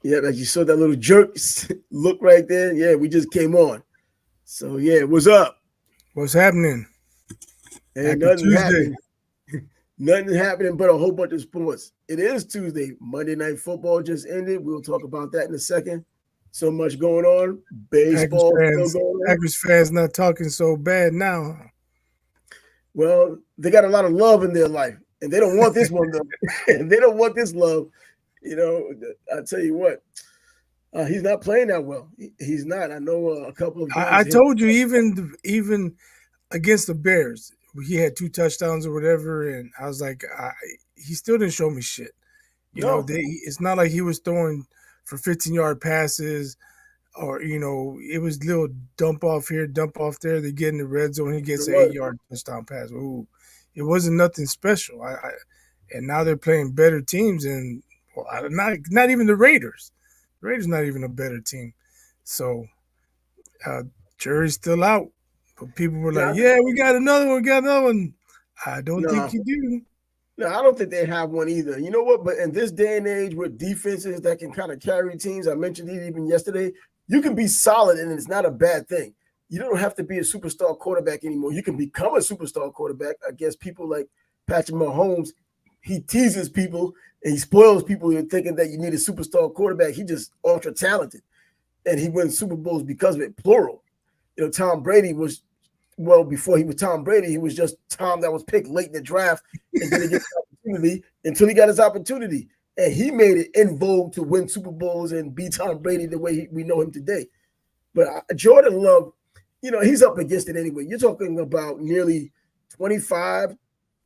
Yeah, like you saw that little jerk look right there. Yeah, we just came on. So yeah, what's up? What's happening? Ain't Happy nothing Tuesday. happening. Nothing happening but a whole bunch of sports. It is Tuesday. Monday Night Football just ended. We'll talk about that in a second. So much going on. Packers Baseball still fans, going on. Packers fans not talking so bad now. Well, they got a lot of love in their life, and they don't want this one though. They don't want this love. You know, I tell you what, he's not playing that well. He's not. I know a couple of I games. told you, even against the Bears, he had 2 touchdowns or whatever, and I was like, he still didn't show me shit. No, It's not like he was throwing for 15-yard passes, or it was little dump off here, dump off there. They get in the red zone, he it gets an was. 8-yard touchdown pass. Ooh, it wasn't nothing special. And now they're playing better teams, and well, not even the Raiders. The Raiders not even a better team. So uh, jury's still out. But people were like, No, "Yeah, we got another one. We got another one." I don't think no, you do. no, I don't think they have one either. You know what? But in this day and age with defenses that can kind of carry teams, I mentioned it even yesterday, you can be solid and it's not a bad thing. You don't have to be a superstar quarterback anymore. You can become a superstar quarterback against people like Patrick Mahomes. He teases people and he spoils people into thinking that you need a superstar quarterback. He just ultra talented and he wins Super Bowls because of it, plural. Tom Brady was before he was Tom Brady, he was just Tom that was picked late in the draft and didn't get the opportunity until he got his opportunity. And he made it in vogue to win Super Bowls and be Tom Brady the way we know him today. But Jordan Love, he's up against it anyway. You're talking about nearly 25,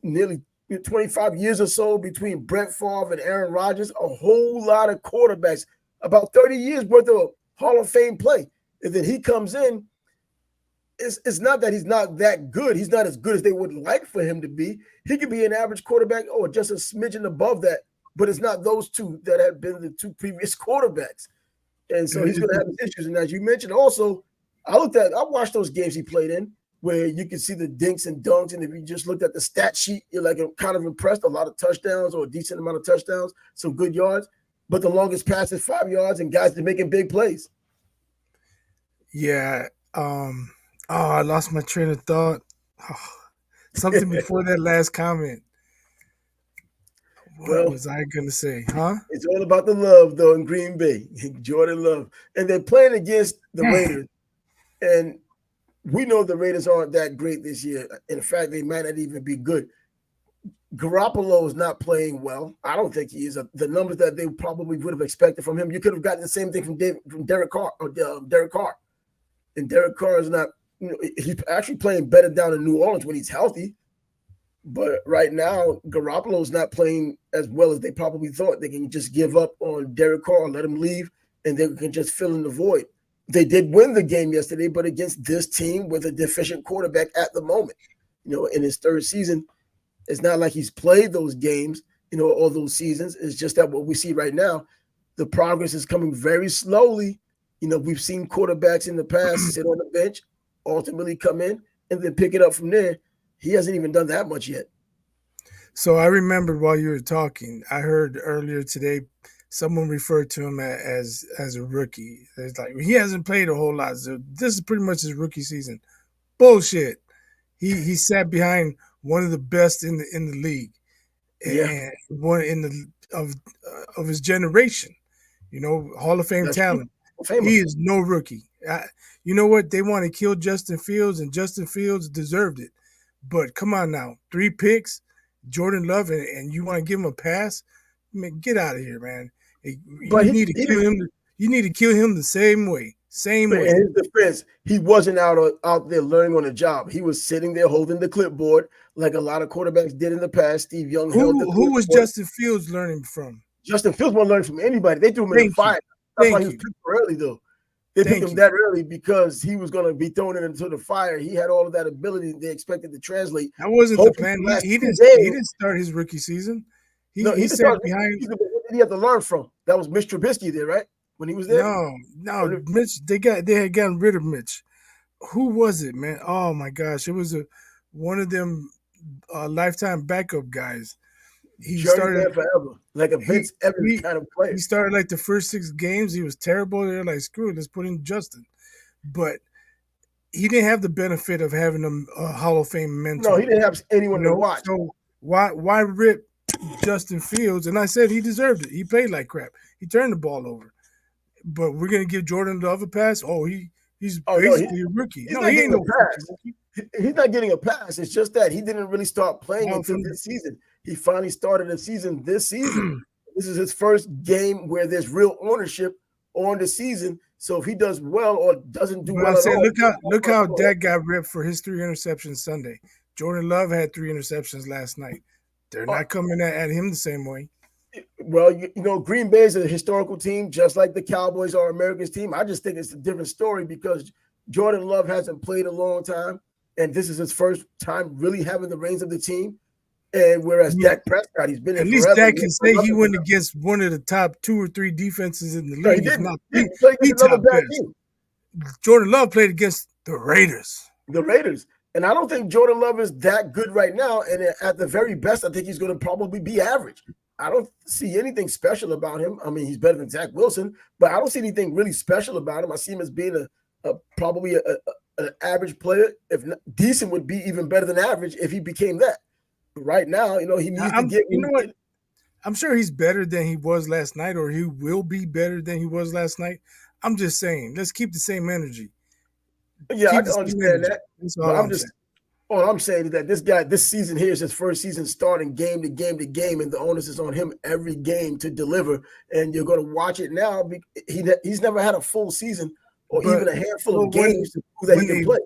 nearly 25 years or so between Brett Favre and Aaron Rodgers, a whole lot of quarterbacks, about 30 years worth of Hall of Fame play. And then he comes in, it's not that he's not that good. He's not as good as they would like for him to be. He could be an average quarterback or just a smidgen above that, but it's not those two that have been the two previous quarterbacks. And so he's going to have his issues. And as you mentioned, also, I watched those games he played in where you can see the dinks and dunks. And if you just looked at the stat sheet, you're like kind of impressed. A lot of touchdowns or a decent amount of touchdowns, some good yards. But the longest pass is 5 yards, and guys are making big plays. Yeah. I lost my train of thought. Oh, something before that last comment. What Well, was I gonna say? Huh? it's all about the love, though, in Green Bay. Jordan Love. And they're playing against the Raiders. And we know the Raiders aren't that great this year. In fact, they might not even be good. Garoppolo is not playing well. I don't think he is. The numbers that they probably would have expected from him, you could have gotten the same thing from Derek Carr or Derek Carr. And Derek Carr is not. He's actually playing better down in New Orleans when he's healthy. But right now, Garoppolo's not playing as well as they probably thought. They can just give up on Derek Carr, let him leave, and they can just fill in the void. They did win the game yesterday, but against this team with a deficient quarterback at the moment. In his third season, it's not like he's played those games, all those seasons. It's just that what we see right now, the progress is coming very slowly. We've seen quarterbacks in the past sit on the bench, ultimately come in, and then pick it up from there. He hasn't even done that much yet. So I remembered while you were talking, I heard earlier today someone referred to him as a rookie. It's like he hasn't played a whole lot. So this is pretty much his rookie season. Bullshit. He sat behind one of the best in the league, Yeah, and one in the of his generation. Hall of Fame that's true. talent. Famer. He is no rookie. You know what? They want to kill Justin Fields, and Justin Fields deserved it. But come on now, 3 picks, Jordan Love, and you want to give him a pass? Man, get out of here, man. But You need to he kill didn't. him. You need to kill him the same way. Same But way. in his defense, he wasn't out there learning on the job. He was sitting there holding the clipboard like a lot of quarterbacks did in the past. Steve Young held the Who was clipboard. Justin Fields learning from? Justin Fields won't learn from anybody. They threw him in the Thank you. fire. That's why he Thank was you. picked early, though. They picked Thank him you. that early because he was going to be thrown into the fire. He had all of that ability they expected to translate. That wasn't the Hopefully, plan. the He last he two didn't he games. didn't start his rookie season. He No, he he didn't sat start this behind. season, but what did he have to learn from? That was Mitch Trubisky there, right? When he was there? No, Mitch. They had gotten rid of Mitch. Who was it, man? Oh my gosh, it was one of them lifetime backup guys. He started Journeyman forever, like a he Vince Evans he kind of he player. started like the first 6 games. He was terrible. They're like, screw it, let's put in Justin. But he didn't have the benefit of having a Hall of Fame No, he mentor. didn't have anyone to watch. So why rip Justin Fields? And I said he deserved it. He played like crap. He turned the ball over. But we're gonna give Jordan Love a pass. Oh, he's Oh no, basically a rookie. he's No, not he ain't getting a no fucking pass. rookie. He's not getting a pass. It's just that he didn't really start playing Now until this season. He finally started the season this season. This is his first game where there's real ownership on the season. So if he does well or doesn't do But I well at said, all, look how Dak got ripped for his 3 interceptions Sunday. Jordan Love had 3 interceptions last night. They're not coming at him the same way. well, Green Bay is a historical team, just like the Cowboys are America's team. I just think it's a different story because Jordan Love hasn't played a long time, and this is his first time really having the reins of the team. And whereas Dak Prescott, he's been At in least forever. Dak can say he went against one of the top 2 or 3 defenses in the No, he league, if didn't. not He played the against another top bad best. team. Jordan Love played against the Raiders. The Raiders. And I don't think Jordan Love is that good right now. And at the very best, I think he's going to probably be average. I don't see anything special about him. I mean, he's better than Zach Wilson, but I don't see anything really special about him. I see him as being probably an average player. If not, decent would be even better than average if he became that. But right now, he needs to get. You know what? I'm sure he's better than he was last night, or he will be better than he was last night. I'm just saying, let's keep the same energy. Yeah, I can understand that. That's all I'm saying. All I'm saying is that this guy, this season here is his first season starting game to game to game, and the onus is on him every game to deliver. And you're going to watch it now. He's never had a full season or even a handful of games to prove that he can play.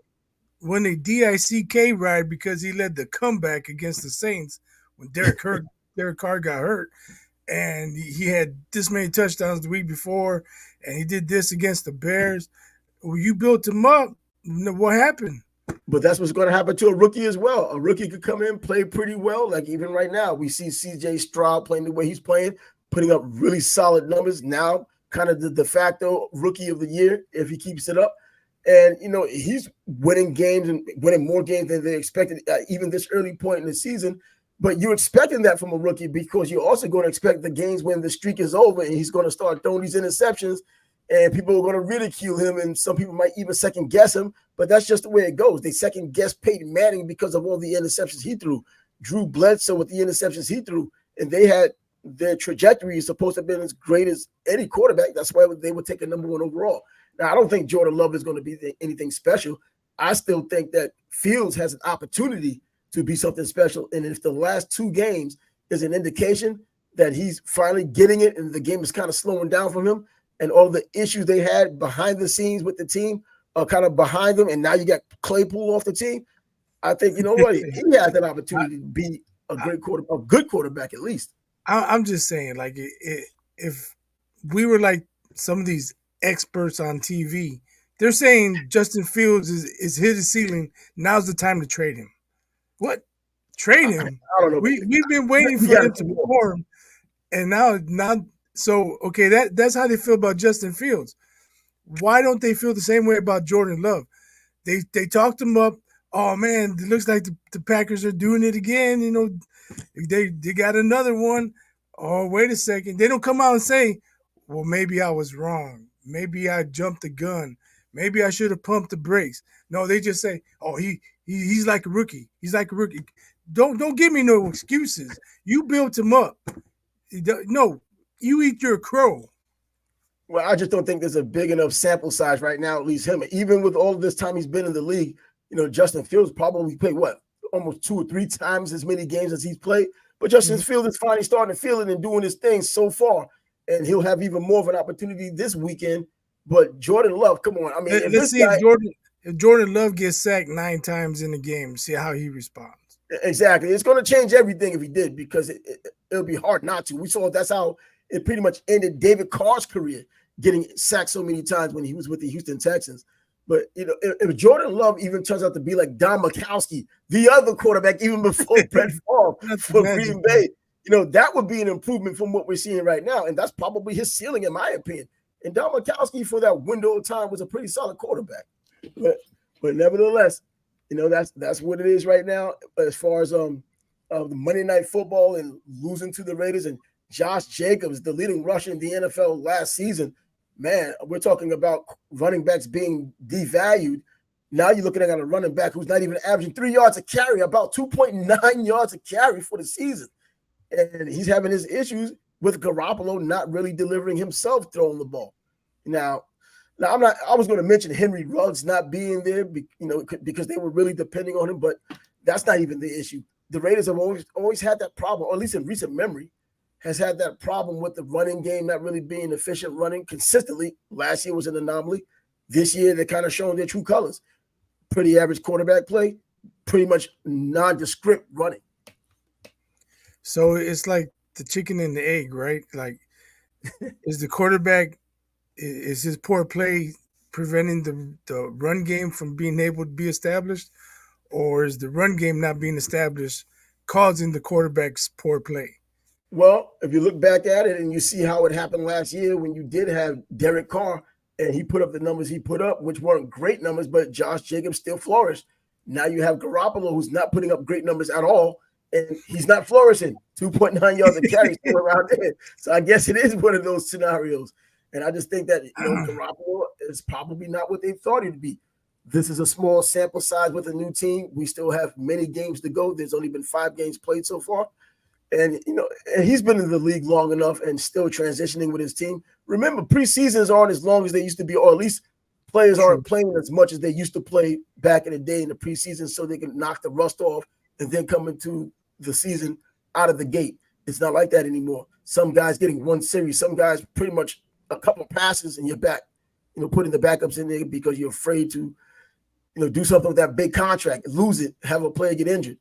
When they DICK ride because he led the comeback against the Saints when Derek Carr got hurt, and he had this many touchdowns the week before, and he did this against the Bears. Well, you built him up. What happened? But that's what's going to happen to a rookie as well. A rookie could come in, play pretty well. Like even right now, we see CJ Stroud playing the way he's playing, putting up really solid numbers. Now, kind of the de facto rookie of the year if he keeps it up. And, he's winning games and winning more games than they expected, even this early point in the season. But you're expecting that from a rookie because you're also going to expect the games when the streak is over and he's going to start throwing these interceptions. And people are going to ridicule him, and some people might even second guess him. But that's just the way it goes. They second guess Peyton Manning because of all the interceptions he threw. Drew Bledsoe with the interceptions he threw, and they had their trajectory is supposed to have been as great as any quarterback. That's why they would take a number 1 overall. Now, I don't think Jordan Love is going to be anything special. I still think that Fields has an opportunity to be something special. And if the last 2 games is an indication that he's finally getting it and the game is kind of slowing down from him, and all the issues they had behind the scenes with the team are kind of behind them, and now you got Claypool off the team, I think, he has an opportunity to be a good quarterback at least. I'm just saying, like, if we were like some of these experts on TV, they're saying Justin Fields is hit his ceiling. Now's the time to trade him. What? Trade him? I don't know. We've been waiting for him to perform, and now. So, okay, that's how they feel about Justin Fields. Why don't they feel the same way about Jordan Love? They talked him up. Oh, man, it looks like the Packers are doing it again. They got another one. Oh, wait a second. They don't come out and say, well, maybe I was wrong. Maybe I jumped the gun. Maybe I should have pumped the brakes. No, they just say, oh, he's like a rookie. He's like a rookie. Don't give me no excuses. You built him up. No. You eat your crow. Well, I just don't think there's a big enough sample size right now, at least him. Even with all of this time he's been in the league, Justin Fields probably played almost 2 or 3 times as many games as he's played. But Justin Fields is finally starting to feel it and doing his thing so far. And he'll have even more of an opportunity this weekend. But Jordan Love, come on. I mean, let's see if Jordan Love gets sacked 9 times in the game, see how he responds. Exactly. It's going to change everything if he did because it'll be hard not to. We saw that's how it pretty much ended David Carr's career, getting sacked so many times when he was with the Houston Texans. But, if Jordan Love even turns out to be like Don Majkowski, the other quarterback, even before Brett Favre for Green Bay, that would be an improvement from what we're seeing right now. And that's probably his ceiling, in my opinion. And Don Majkowski, for that window of time, was a pretty solid quarterback. But nevertheless, that's what it is right now as far as of the Monday Night Football and losing to the Raiders, and Josh Jacobs, the leading rusher in the NFL last season. Man, we're talking about running backs being devalued. Now you're looking at a running back who's not even averaging 3 yards a carry, about 2.9 yards a carry for the season. And he's having his issues with Garoppolo not really delivering himself throwing the ball. Now I was going to mention Henry Ruggs not being there, because they were really depending on him, but that's not even the issue. The Raiders have always had that problem, or at least in recent memory, has had that problem with the running game not really being efficient running consistently. Last year was an anomaly. This year, they're kind of showing their true colors. Pretty average quarterback play, pretty much nondescript running. So it's like the chicken and the egg, right? Like, is the quarterback, is his poor play preventing the run game from being able to be established? Or is the run game not being established causing the quarterback's poor play? Well, if you look back at it and you see how it happened last year when you did have Derek Carr and he put up the numbers he put up, which weren't great numbers, but Josh Jacobs still flourished. Now you have Garoppolo, who's not putting up great numbers at all, and he's not flourishing. 2.9 yards a carry still around there. So I guess it is one of those scenarios. And I just think that Garoppolo is probably not what they thought he'd be. This is a small sample size with a new team. We still have many games to go. There's only been 5 games played so far. And, and he's been in the league long enough and still transitioning with his team. Remember, preseasons aren't as long as they used to be, or at least players aren't playing as much as they used to play back in the day in the preseason so they can knock the rust off and then come into the season out of the gate. It's not like that anymore. Some guys getting one series, some guys pretty much a couple of passes and you're back, putting the backups in there because you're afraid to, do something with that big contract, lose it, have a player get injured.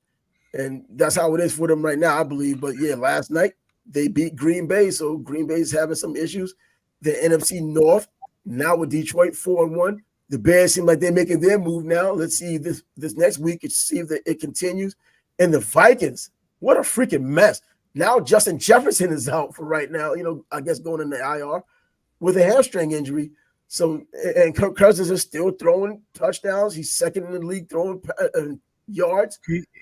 And that's how it is for them right now, I believe. But yeah, last night they beat Green Bay, so Green Bay's having some issues. The NFC North, now with Detroit 4-1. The Bears seem like they're making their move now. Let's see this next week, see if it continues. And the Vikings, what a freaking mess. Now Justin Jefferson is out for right now, I guess going in the IR with a hamstring injury. So, and Kirk Cousins is still throwing touchdowns. He's second in the league throwing yards.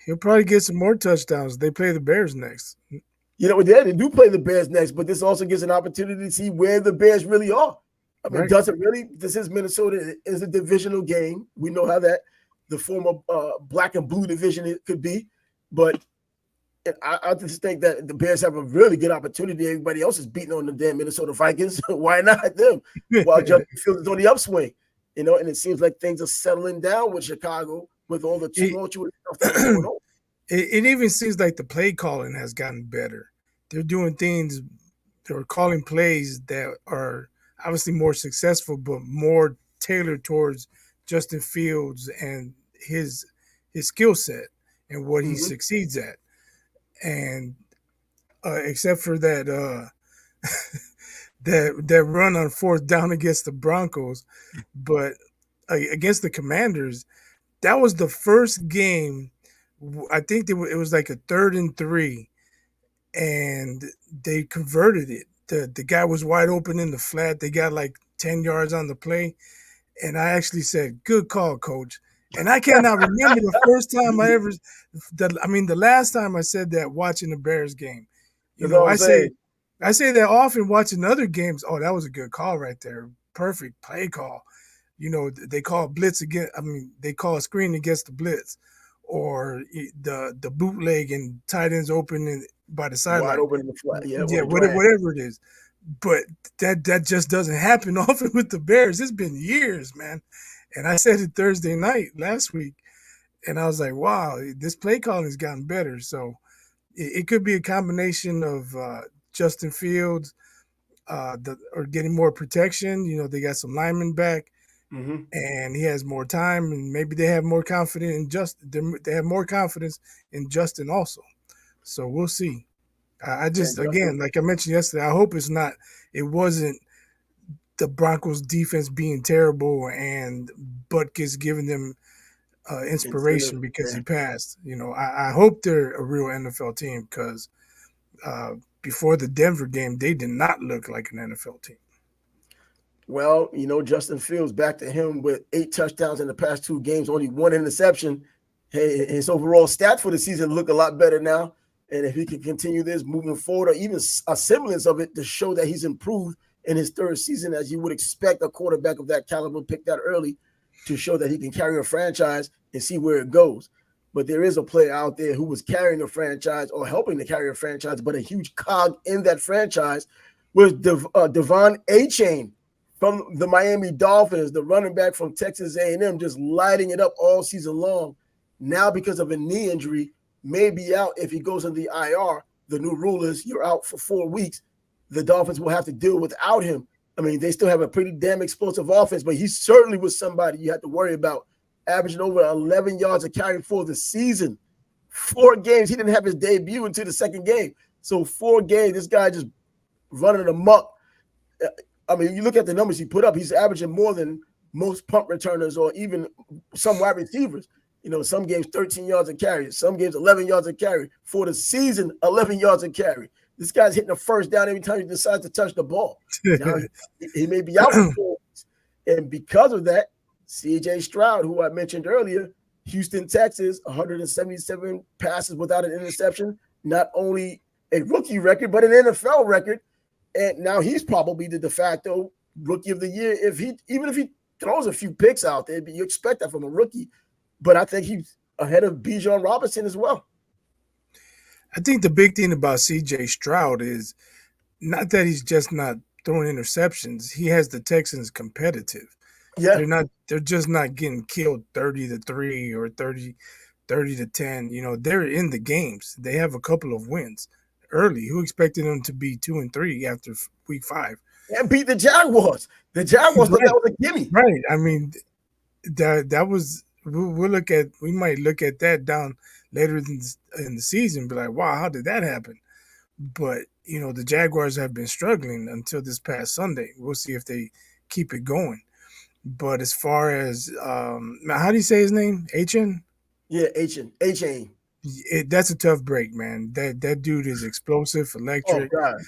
He'll probably get some more touchdowns. They play the Bears next. They do play the Bears next, but this also gives an opportunity to see where the Bears really are. I mean, Does it really? This is Minnesota. Is a divisional game. We know how that the former black and blue division it could be, but I just think that the Bears have a really good opportunity. Everybody else is beating on the damn Minnesota Vikings. Why not them? While Justin Fields is on the upswing, and it seems like things are settling down with Chicago with all the tumultuous stuff that's going on. It even seems like the play calling has gotten better. They're doing things, they're calling plays that are obviously more successful, but more tailored towards Justin Fields and his skill set and what he succeeds at. And except for that that run on 4th down against the Broncos, but against the Commanders, that was the first game. I think it was like a 3rd and 3, and they converted it. The guy was wide open in the flat. They got like 10 yards on the play, and I actually said, "Good call, coach." And I cannot remember the first time the last time I said that watching the Bears game. I say that often watching other games. Oh, that was a good call right there. Perfect play call. They call blitz again. They call a screen against the blitz, or the bootleg and tight ends open by the sideline. Wide open in the flat. Yeah, whatever it is. But that just doesn't happen often with the Bears. It's been years, man. And I said it Thursday night last week, and I was like, wow, this play calling has gotten better. So it could be a combination of Justin Fields or getting more protection. They got some linemen back, and he has more time, and maybe they have more confidence in Justin. They have more confidence in Justin also. So we'll see. I just, again, like I mentioned yesterday, I hope it wasn't the Broncos defense being terrible and Butkus giving them inspiration because he passed. I hope they're a real NFL team, because before the Denver game, they did not look like an NFL team. Well, Justin Fields, back to him with 8 touchdowns in the past 2 games, only 1 interception. his overall stats for the season look a lot better now. And if he can continue this moving forward, or even a semblance of it to show that he's improved in his third season, as you would expect a quarterback of that caliber picked that early to show that he can carry a franchise and see where it goes. But there is a player out there who was carrying a franchise or helping to carry a franchise, but a huge cog in that franchise was Devon Achane from the Miami Dolphins, the running back from Texas A&M, just lighting it up all season long. Now, because of a knee injury, may be out if he goes in the IR. The new rule is you're out for 4 weeks. The Dolphins will have to deal without him. I mean, they still have a pretty damn explosive offense, but he certainly was somebody you had to worry about, averaging over 11 yards a carry for the season. 4 games. He didn't have his debut until the second game. So 4 games, this guy just running amok. I mean, you look at the numbers he put up, he's averaging more than most punt returners or even some wide receivers. You know, some games 13 yards a carry, some games 11 yards a carry. For the season, 11 yards a carry. This guy's hitting the first down every time he decides to touch the ball. Now, he may be out for 4 weeks. And because of that, C.J. Stroud, who I mentioned earlier, Houston, Texas, 177 passes without an interception. Not only a rookie record, but an NFL record. And now he's probably the de facto rookie of the year. Even if he throws a few picks out there, you expect that from a rookie. But I think he's ahead of Bijan Robinson as well. I think the big thing about C.J. Stroud is not that he's just not throwing interceptions. He has the Texans competitive. Yeah. They're just not getting killed 30-3 or 30-10. You know, they're in the games. They have a couple of wins early. Who expected them to be 2-3 after week 5? And beat the Jaguars. The Jaguars thought that was a gimme. Right. I mean, that was we might look at that down later in the season, be like, wow, how did that happen? But you know, the Jaguars have been struggling until this past Sunday. We'll see if they keep it going. But as far as how do you say his name? Achane? Yeah, Achane. That's a tough break, man. That dude is explosive, electric. Oh God.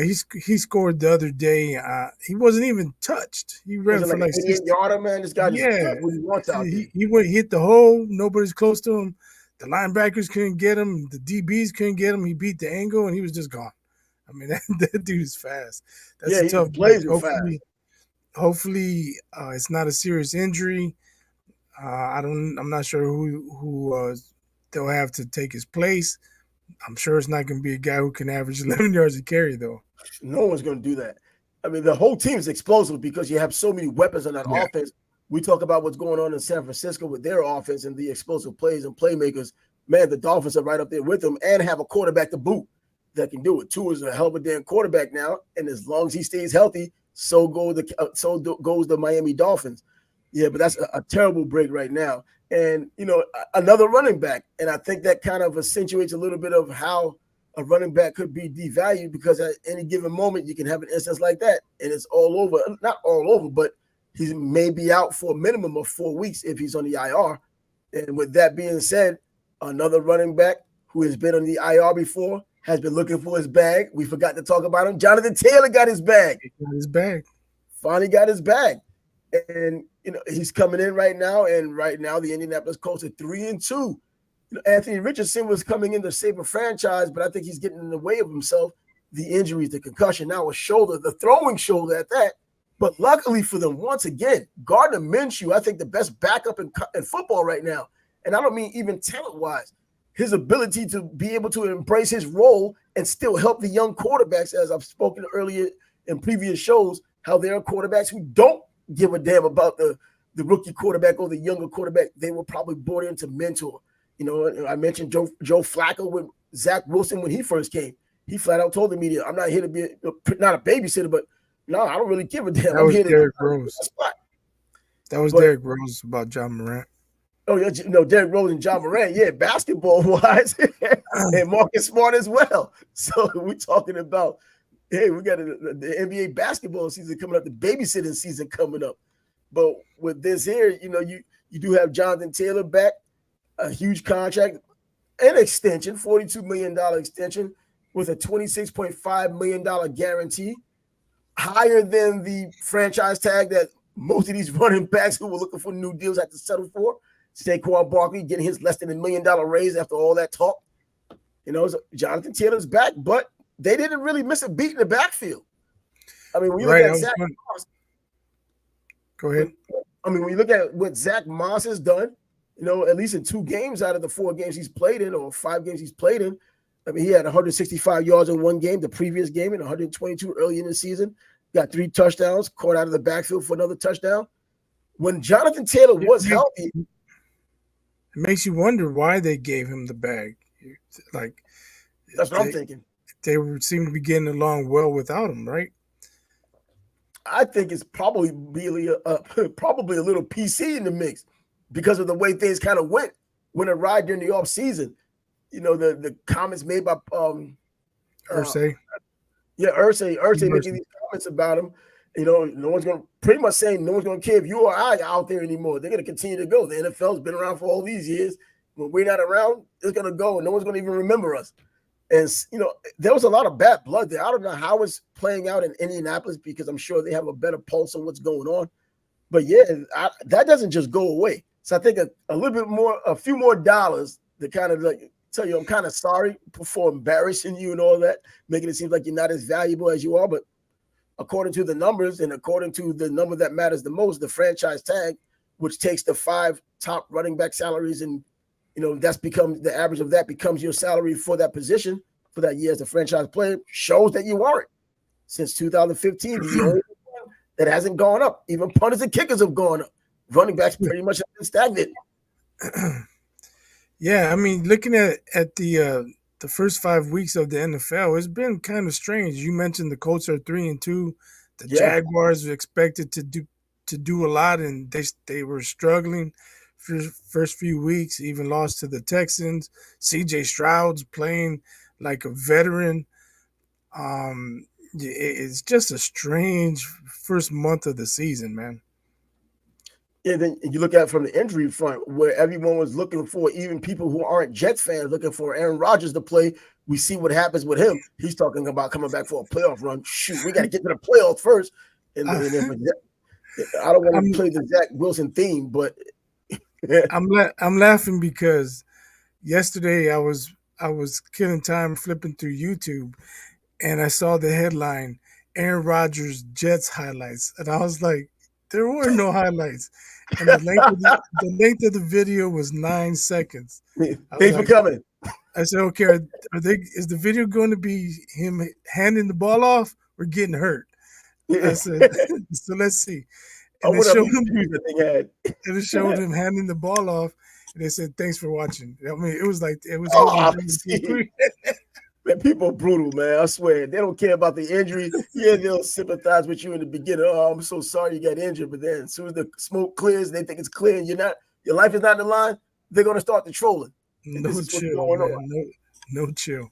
He scored the other day. He wasn't even touched. He ran for like 88-yarder, man. This guy just does what he wants out there. He went hit the hole. Nobody's close to him. The linebackers couldn't get him. The DBs couldn't get him. He beat the angle and he was just gone. I mean, that dude is fast. That's a tough break. Hopefully, it's not a serious injury. I'm not sure who they'll have to take his place. I'm sure it's not going to be a guy who can average 11 yards a carry, though. No one's going to do that. I mean, the whole team is explosive because you have so many weapons on that offense. We talk about what's going on in San Francisco with their offense and the explosive plays and playmakers. Man, the Dolphins are right up there with them and have a quarterback to boot that can do it. Tua is a hell of a damn quarterback now, and as long as he stays healthy, so goes the Miami Dolphins. Yeah, but that's a terrible break right now. And, you know, another running back. And I think that kind of accentuates a little bit of how a running back could be devalued because at any given moment you can have an instance like that and it's all over. Not all over, but he may be out for a minimum of 4 weeks if he's on the IR. And with that being said, another running back who has been on the IR before has been looking for his bag. We forgot to talk about him. Jonathan Taylor got his bag. Finally got his bag. And, you know, he's coming in right now. And right now, the Indianapolis Colts are 3-2. You know, Anthony Richardson was coming in to save a franchise, but I think he's getting in the way of himself. The injuries, the concussion, now a shoulder, the throwing shoulder at that. But luckily for them, once again, Gardner Minshew, I think the best backup in football right now. And I don't mean even talent-wise. His ability to be able to embrace his role and still help the young quarterbacks, as I've spoken earlier in previous shows, how there are quarterbacks who don't give a damn about the rookie quarterback or the younger quarterback. They were probably brought in to mentor. You know, I mentioned Joe Flacco with Zach Wilson when he first came. He flat out told the media, I'm not here to be not a babysitter, but no, I don't really give a damn. That was Derrick Rose. That was Derrick Rose about John Morant. Oh, yeah, no, Derrick Rose and John Morant, yeah, basketball-wise, and Marcus Smart as well. So we're talking about, hey, we got the NBA basketball season coming up, the babysitting season coming up. But with this here, you know, you do have Jonathan Taylor back, a huge contract, an extension, $42 million extension with a $26.5 million guarantee, higher than the franchise tag that most of these running backs who were looking for new deals had to settle for. Saquon Barkley getting his less than $1 million raise after all that talk. So Jonathan Taylor's back, but they didn't really miss a beat in the backfield. I mean, when you look at Zack Moss, go ahead. I mean, when you look at what Zack Moss has done, at least in 2 games out of the 4 games he's played in, or 5 games he's played in, I mean, he had 165 yards in one game, the previous game, and 122 early in the season. Got 3 touchdowns, caught out of the backfield for another touchdown. When Jonathan Taylor was healthy, it makes you wonder why they gave him the bag. Like, that's what I'm thinking. They seem to be getting along well without him, right? I think it's probably really probably a little PC in the mix because of the way things kind of went when it arrived during the off season. The comments made by Irsay. Irsay making these comments about him. No one's going to pretty much saying no one's going to care if you or I are out there anymore. They're going to continue to go. The NFL's been around for all these years. When we're not around, it's going to go, and no one's going to even remember us. And, there was a lot of bad blood there. I don't know how it's playing out in Indianapolis because I'm sure they have a better pulse on what's going on. But, yeah, that doesn't just go away. So I think a little bit more, a few more dollars to kind of like tell you I'm kind of sorry for embarrassing you and all that, making it seem like you're not as valuable as you are. But according to the numbers and according to the number that matters the most, the franchise tag, which takes the 5 top running back salaries and that's become the average of that becomes your salary for that position for that year as a franchise player, shows that you aren't. Since 2015, the only one that hasn't gone up. Even punters and kickers have gone up. Running backs pretty much have been stagnant. Yeah, I mean, looking at the first 5 weeks of the NFL, it's been kind of strange. You mentioned the Colts are 3-2. The Jaguars are expected to do a lot, and they were struggling for the first few weeks, even lost to the Texans. CJ Stroud's playing like a veteran. It's just a strange first month of the season, man. And then you look at it from the injury front, where everyone was looking for, even people who aren't Jets fans, looking for Aaron Rodgers to play. We see what happens with him. He's talking about coming back for a playoff run. Shoot, we got to get to the playoffs first. And I don't want to play the Zach Wilson theme, but I'm laughing because yesterday I was killing time flipping through YouTube, and I saw the headline, Aaron Rodgers Jets highlights, and I was like, there were no highlights. And the length of the video was 9 seconds. Thanks for coming. I said, okay, is the video going to be him handing the ball off or getting hurt? I said, so let's see. And it showed him handing the ball off, and they said, thanks for watching. I mean, it was like, it was. Man, people are brutal, man. I swear. They don't care about the injury. Yeah, they'll sympathize with you in the beginning. Oh, I'm so sorry you got injured. But then as soon as the smoke clears, they think it's clear and your life is not in the line, they're going to start the trolling. No chill, man. No chill.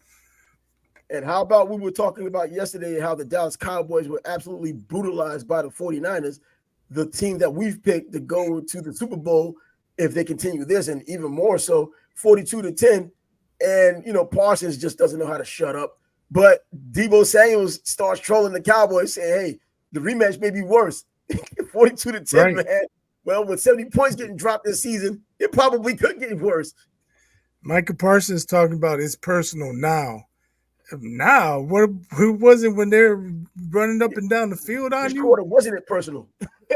And how about we were talking about yesterday how the Dallas Cowboys were absolutely brutalized by the 49ers, the team that we've picked to go to the Super Bowl if they continue this, and even more so, 42-10. And, Parsons just doesn't know how to shut up. But Deebo Samuels starts trolling the Cowboys saying, hey, the rematch may be worse. 42-10, right. Man. Well, with 70 points getting dropped this season, it probably could get worse. Micah Parsons talking about it's personal now. Now, who was it when they're running up and down the field on Which you? Quarter wasn't it personal?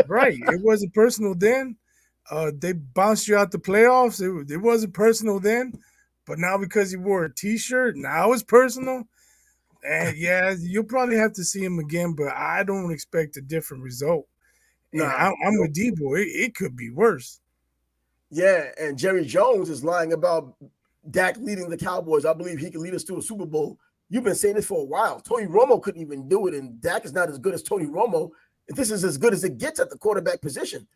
Right. It wasn't personal then. They bounced you out the playoffs. It wasn't personal then. But now because he wore a T-shirt, now it's personal. And yeah, you'll probably have to see him again, but I don't expect a different result. No, I'm with Debo. It could be worse. Yeah, and Jerry Jones is lying about Dak leading the Cowboys. I believe he can lead us to a Super Bowl. You've been saying this for a while. Tony Romo couldn't even do it, and Dak is not as good as Tony Romo. And this is as good as it gets at the quarterback position.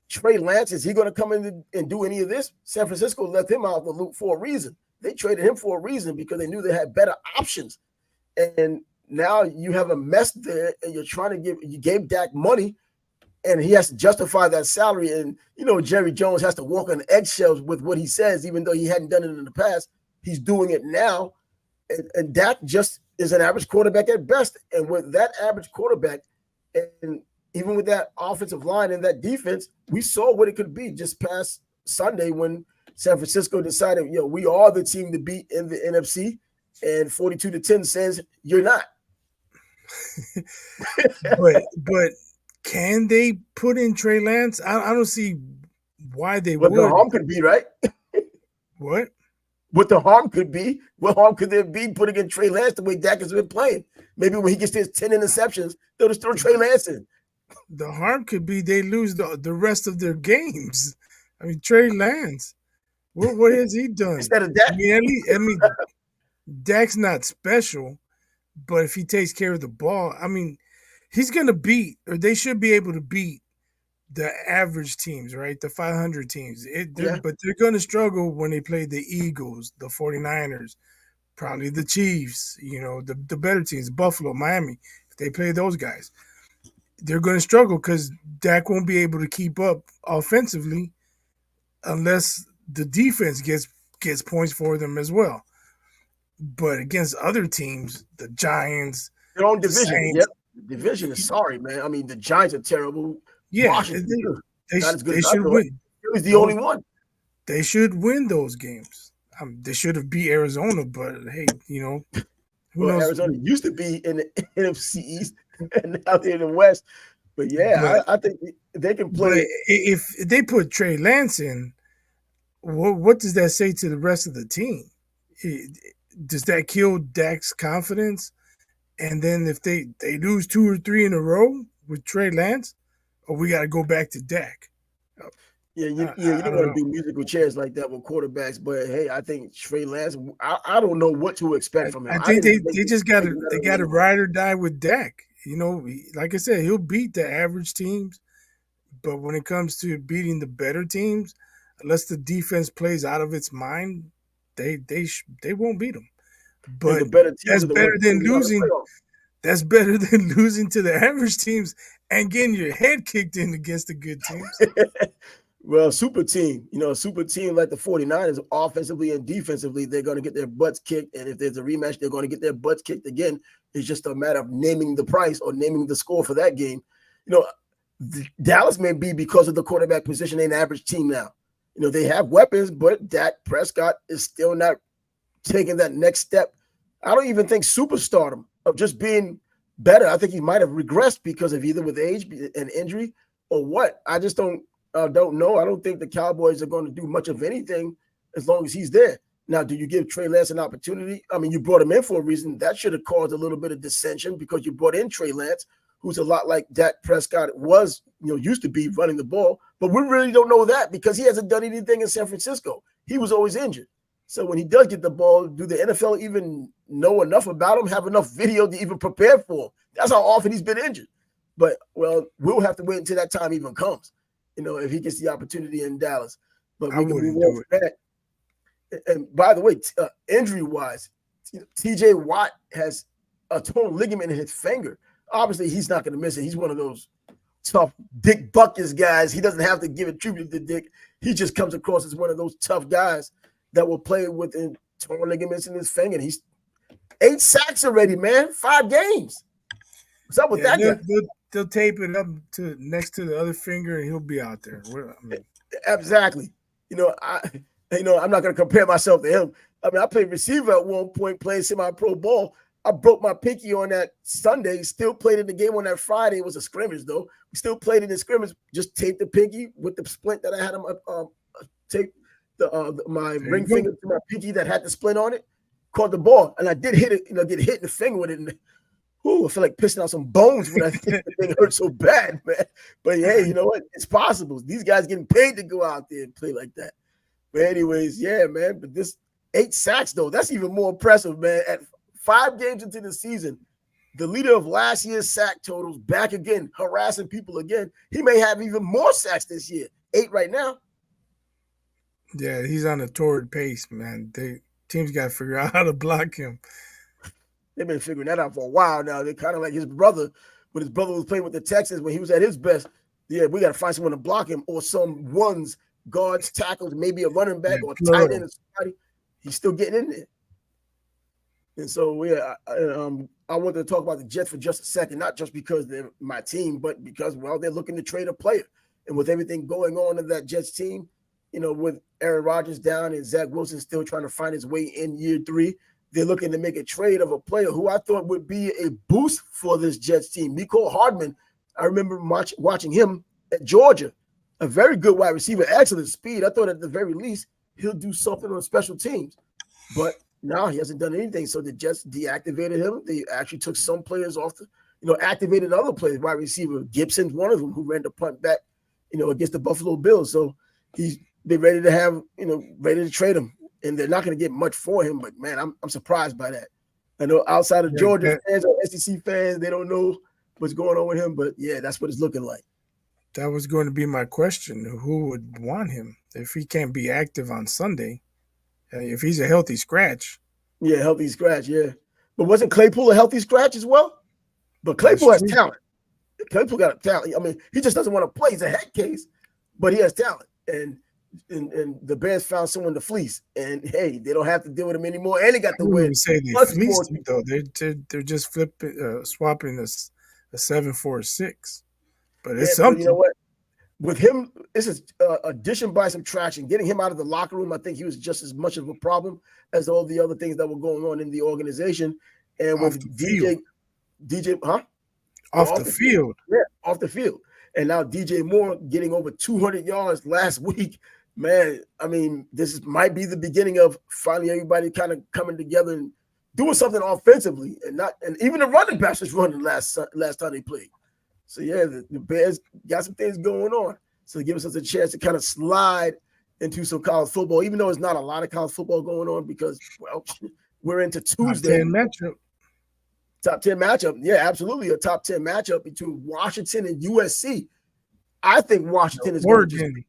Trey Lance, is he going to come in and do any of this? San Francisco left him out of the loop for a reason. They traded him for a reason because they knew they had better options. And now you have a mess there, and you gave Dak money, and he has to justify that salary. And, Jerry Jones has to walk on eggshells with what he says, even though he hadn't done it in the past. He's doing it now. And Dak just is an average quarterback at best. And with that average quarterback, and even with that offensive line and that defense, we saw what it could be just past Sunday when San Francisco decided, we are the team to beat in the NFC, and 42-10 says you're not. but can they put in Trey Lance? I don't see why they What would. the harm could be, right? What? What the harm could be? What harm could there be putting in Trey Lance the way Dak has been playing? Maybe when he gets his 10 interceptions, they'll just throw Trey Lance in. The harm could be they lose the rest of their games. I mean, Trey Lance, what has he done? Instead of Dak? I mean, Dak's not special, but if he takes care of the ball, I mean, he's going to beat, or they should be able to beat the average teams, right? The 500 teams. But they're going to struggle when they play the Eagles, the 49ers, probably the Chiefs, the better teams, Buffalo, Miami. If they play those guys, they're going to struggle because Dak won't be able to keep up offensively unless the defense gets points for them as well. But against other teams, the Giants, their own division, Saints, the division is sorry, man. I mean, the Giants are terrible. Yeah, Washington, they should win. He was the only one. They should win those games. They should have beat Arizona, but hey, who knows? Arizona used to be in the NFC East and now they're in the West. But I think they can play. If they put Trey Lance in, what does that say to the rest of the team? Does that kill Dak's confidence? And then if they lose 2 or 3 in a row with Trey Lance, or we got to go back to Dak? You don't want to do musical chairs like that with quarterbacks. But hey, I think Trey Lance. I don't know what to expect from him. I think they just got to ride or die with Dak. Like I said, he'll beat the average teams, but when it comes to beating the better teams, unless the defense plays out of its mind, they won't beat them. But that's better than losing. That's better than losing to the average teams and getting your head kicked in against the good teams. Well, super team, a super team like the 49ers, offensively and defensively, they're going to get their butts kicked. And if there's a rematch, they're going to get their butts kicked again. It's just a matter of naming the price or naming the score for that game. Dallas may be, because of the quarterback position, an average team now. They have weapons, but Dak Prescott is still not taking that next step. I don't even think superstardom of just being better. I think he might have regressed because of either with age and injury or what. I just don't know. I don't think the Cowboys are going to do much of anything as long as he's there. Now, do you give Trey Lance an opportunity? I mean, you brought him in for a reason. That should have caused a little bit of dissension because you brought in Trey Lance, who's a lot like Dak Prescott was, used to be running the ball. But we really don't know that because he hasn't done anything in San Francisco. He was always injured. So when he does get the ball, do the NFL even know enough about him, have enough video to even prepare for him? That's how often he's been injured. But, we'll have to wait until that time even comes. If he gets the opportunity in Dallas. But we can move on from that. And by the way, injury-wise, TJ Watt has a torn ligament in his finger. Obviously, he's not going to miss it. He's one of those tough Dick Buckus guys. He doesn't have to give a tribute to Dick. He just comes across as one of those tough guys that will play with torn ligaments in his finger. And he's 8 sacks already, man. 5 games. What's up with that guy? They'll tape it up to next to the other finger, and he'll be out there. Exactly. I'm not going to compare myself to him. I mean, I played receiver at one point, playing semi-pro ball. I broke my pinky on that Sunday. Still played in the game on that Friday. It was a scrimmage, though. We still played in the scrimmage. Just taped the pinky with the splint that I had on taped my ring finger to my pinky that had the splint on it. Caught the ball, and I did hit it. Get hit in the finger with it. And, I feel like pissing out some bones when I think the thing hurt so bad, man. But hey, you know what? It's possible. These guys getting paid to go out there and play like that. But anyways, yeah, man. But this 8 sacks, though, that's even more impressive, man. At 5 games into the season, the leader of last year's sack totals back again, harassing people again. He may have even more sacks this year. 8 right now. Yeah, he's on a torrid pace, man. Teams got to figure out how to block him. They've been figuring that out for a while now. They're kind of like his brother. When his brother was playing with the Texans, when he was at his best, we got to find someone to block him or some ones, guards, tackles, maybe a running back or a tight end or somebody. He's still getting in there. And so, I wanted to talk about the Jets for just a second, not just because they're my team, but because, they're looking to trade a player. And with everything going on in that Jets team, with Aaron Rodgers down and Zach Wilson still trying to find his way in year 3, they're looking to make a trade of a player who I thought would be a boost for this Jets team. Mecole Hardman, I remember watching him at Georgia, a very good wide receiver, excellent speed. I thought at the very least he'll do something on special teams, but now he hasn't done anything. So the Jets deactivated him. They actually took some players off activated other players. Wide receiver Gibson's one of them who ran the punt back, against the Buffalo Bills. So they're ready to trade him, and they're not going to get much for him. But man, I'm surprised by that. I know outside of Georgia fans or SEC fans, they don't know what's going on with him. But yeah, that's what it's looking like. That was going to be my question. Who would want him if he can't be active on Sunday? If he's a healthy scratch. Yeah, healthy scratch, yeah. But wasn't Claypool a healthy scratch as well? But Claypool has talent. Claypool got a talent. I mean, he just doesn't want to play. He's a head case, but he has talent. And the Bears found someone to fleece. And, hey, they don't have to deal with him anymore. And they got the win. I wouldn't say they fleeced him, though. They're just swapping a 7 for a 6. But it's something. But you know what? With him, this is addition by subtraction. Getting him out of the locker room, I think he was just as much of a problem as all the other things that were going on in the organization. And with DJ, huh? Off the field. Yeah, off the field. And now DJ Moore getting over 200 yards last week. Man, I mean, this might be the beginning of finally everybody kind of coming together and doing something offensively. And even the running backs was running last time they played. So, yeah, the Bears got some things going on. So, it gives us a chance to kind of slide into some college football, even though it's not a lot of college football going on because, well, we're into Tuesday. Top 10 matchup. Yeah, absolutely. A top 10 matchup between Washington and USC. I think Washington is Oregon.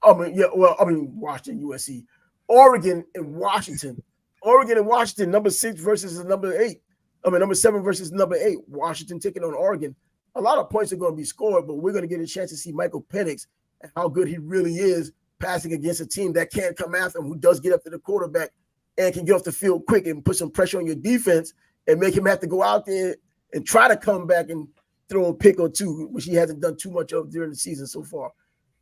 Washington, USC. Oregon and Washington. Oregon and Washington, number 6 versus number 8. Number 7 versus number 8. Washington taking on Oregon. A lot of points are going to be scored, but we're going to get a chance to see Michael Penix and how good he really is passing against a team that can't come after him, who does get up to the quarterback and can get off the field quick and put some pressure on your defense and make him have to go out there and try to come back and throw a pick or two, which he hasn't done too much of during the season so far.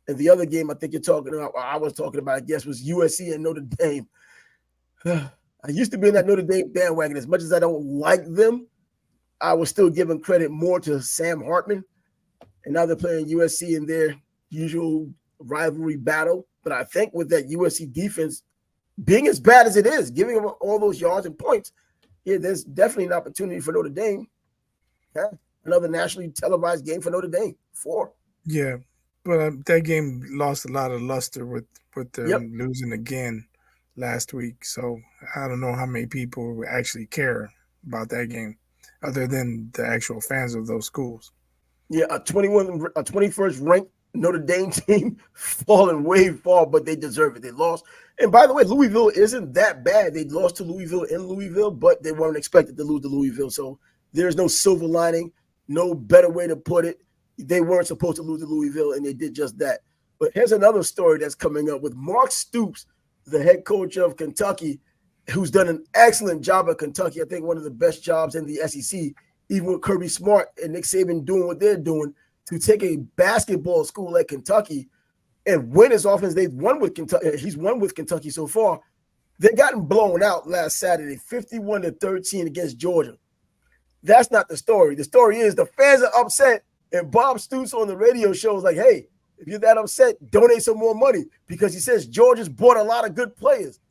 And the other game I think you're talking about, or I was talking about, I guess, was USC and Notre Dame. I used to be in that Notre Dame bandwagon. As much as I don't like them, I was still giving credit more to Sam Hartman. And now they're playing USC in their usual rivalry battle. But I think with that USC defense being as bad as it is, giving them all those yards and points, yeah, there's definitely an opportunity for Notre Dame. Yeah, another nationally televised game for Notre Dame. 4. Yeah, but that game lost a lot of luster with them losing again last week. So I don't know how many people actually care about that game other than the actual fans of those schools. Yeah, a 21st ranked Notre Dame team falling way far, but they deserve it. They lost. And by the way, Louisville isn't that bad. They lost to Louisville in Louisville, but they weren't expected to lose to Louisville. So there's no silver lining, no better way to put it. They weren't supposed to lose to Louisville, and they did just that. But here's another story that's coming up with Mark Stoops, the head coach of Kentucky, who's done an excellent job at Kentucky. I think one of the best jobs in the SEC, even with Kirby Smart and Nick Saban doing what they're doing, to take a basketball school like Kentucky and win his offense. They've won with Kentucky. He's won with Kentucky so far. They gotten blown out last Saturday, 51-13 against Georgia. That's not the story. The story is the fans are upset, and Bob Stoops on the radio show is like, hey, if you're that upset, donate some more money, because he says Georgia's bought a lot of good players.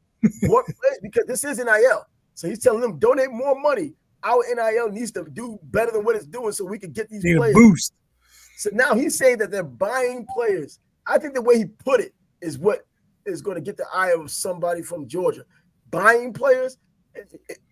Because this is NIL. So he's telling them, donate more money. Our NIL needs to do better than what it's doing so we can get these players. Boost. So now he's saying that they're buying players. I think the way he put it is what is going to get the eye of somebody from Georgia. Buying players,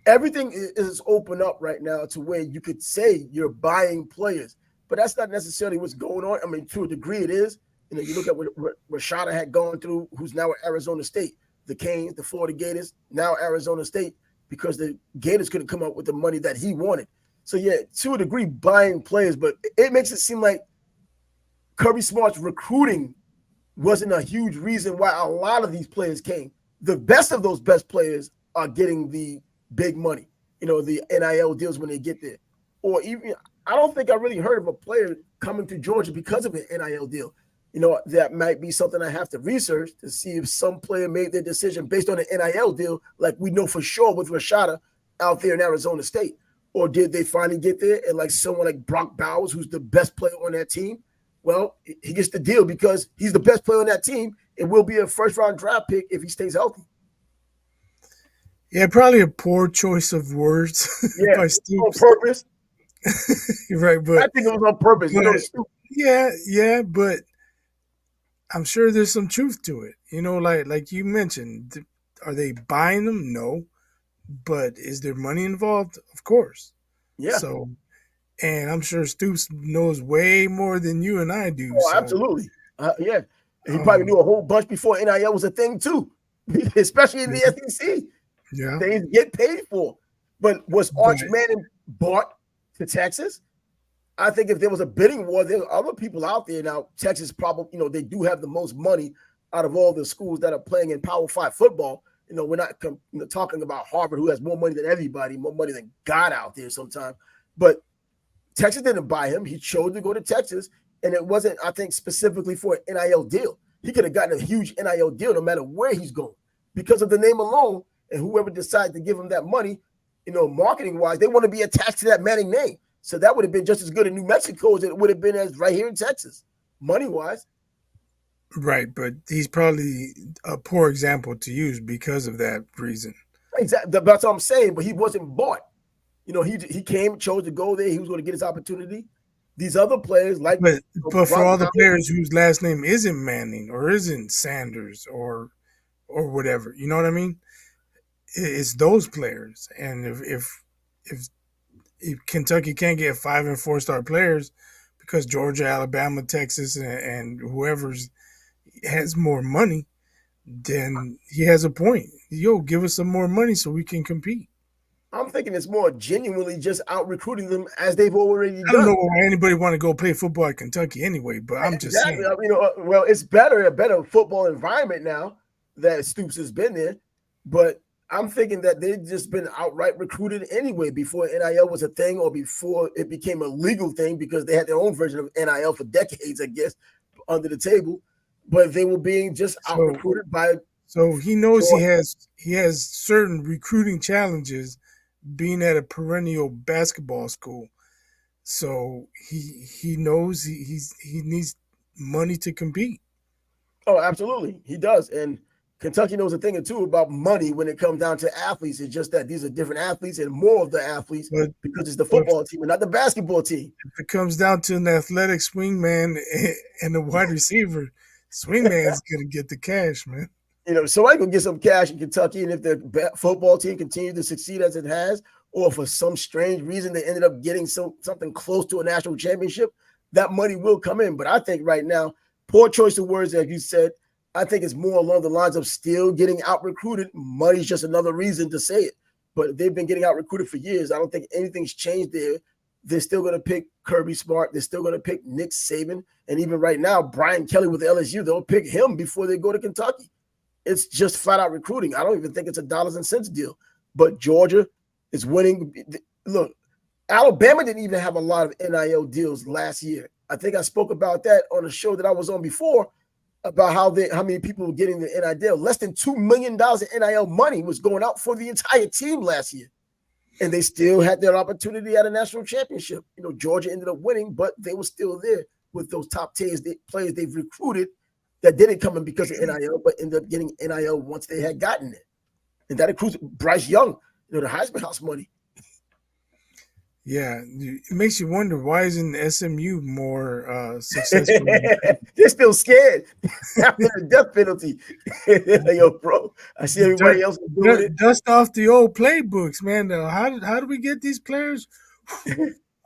everything is open up right now to where you could say you're buying players, but that's not necessarily what's going on. I mean, to a degree it is. You know, you look at what Rashada had gone through, who's now at Arizona State, the Canes, the Florida Gators, now Arizona State, because the Gators couldn't come up with the money that he wanted. So, yeah, to a degree, buying players, but it makes it seem like Kirby Smart's recruiting wasn't a huge reason why a lot of these players came. The best of those best players are getting the big money, you know, the NIL deals when they get there. Or even, I don't think I really heard of a player coming to Georgia because of an NIL deal. that might be something I have to research to see if some player made their decision based on an NIL deal, like we know for sure with Rashada out there in Arizona State. Or did they finally get there and like someone like Brock Bowers, who's the best player on that team? Well, he gets the deal because he's the best player on that team and will be a first-round draft pick if he stays healthy. Yeah, probably a poor choice of words Yeah, by on Stoops. purpose. Right, but I think it was on purpose. Yeah, but I'm sure there's some truth to it. Like you mentioned, are they buying them? No. But is there money involved? Of course. Yeah. So, and I'm sure Stoops knows way more than you and I do. Oh, so. Absolutely. Yeah. He probably knew a whole bunch before NIL was a thing too, especially in the SEC. Yeah. Things get paid for. But was Arch Manning bought to Texas? I think if there was a bidding war, there are other people out there now. Texas probably, they do have the most money out of all the schools that are playing in Power 5 football. We're not talking about Harvard, who has more money than everybody, more money than God out there sometimes. But Texas didn't buy him. He chose to go to Texas, and it wasn't, I think, specifically for an NIL deal. He could have gotten a huge NIL deal no matter where he's going because of the name alone, and whoever decides to give him that money, marketing-wise, they want to be attached to that Manning name. So that would have been just as good in New Mexico as it would have been as right here in Texas, money-wise. Right, but he's probably a poor example to use because of that reason. Exactly. That's what I'm saying, but he wasn't bought. He came, chose to go there. He was going to get his opportunity. These other players, like but for all the players whose last name isn't Manning or isn't Sanders or whatever, you know what I mean? It's those players, and if Kentucky can't get 5 and 4 star players because Georgia, Alabama, Texas, and whoever's has more money, then he has a point. Yo, give us some more money so we can compete. I'm thinking it's more genuinely just out recruiting them as they've already done. I don't know why anybody want to go play football at Kentucky anyway, but I'm just saying. Well, it's a better football environment now that Stoops has been there, but I'm thinking that they've just been outright recruited anyway before NIL was a thing or before it became a legal thing because they had their own version of NIL for decades, I guess, under the table. But they were being just out recruited by. So he knows he has certain recruiting challenges being at a perennial basketball school. So he knows he needs money to compete. Oh, absolutely. He does. And Kentucky knows a thing or two about money when it comes down to athletes. It's just that these are different athletes and more of the athletes because it's the football team and not the basketball team. If it comes down to an athletic swingman and a wide receiver, swingman's going to get the cash, man. Somebody can get some cash in Kentucky, and if the football team continues to succeed as it has, or for some strange reason they ended up getting something close to a national championship, that money will come in. But I think right now, poor choice of words, as you said, I think it's more along the lines of still getting out-recruited. Money's just another reason to say it. But they've been getting out-recruited for years. I don't think anything's changed there. They're still going to pick Kirby Smart. They're still going to pick Nick Saban. And even right now, Brian Kelly with LSU, they'll pick him before they go to Kentucky. It's just flat-out recruiting. I don't even think it's a dollars and cents deal. But Georgia is winning. Look, Alabama didn't even have a lot of NIL deals last year. I think I spoke about that on a show that I was on before about how many people were getting the NIL deal. Less than $2 million in NIL money was going out for the entire team last year. And they still had their opportunity at a national championship. Georgia ended up winning, but they were still there with those top players they've recruited that didn't come in because of NIL, but ended up getting NIL once they had gotten it. And that includes Bryce Young, the Heisman House money. Yeah, it makes you wonder, why isn't SMU more successful? They're still scared after the death penalty. Yo, bro, I see everybody else doing it. Dust off the old playbooks, man. How do we get these players?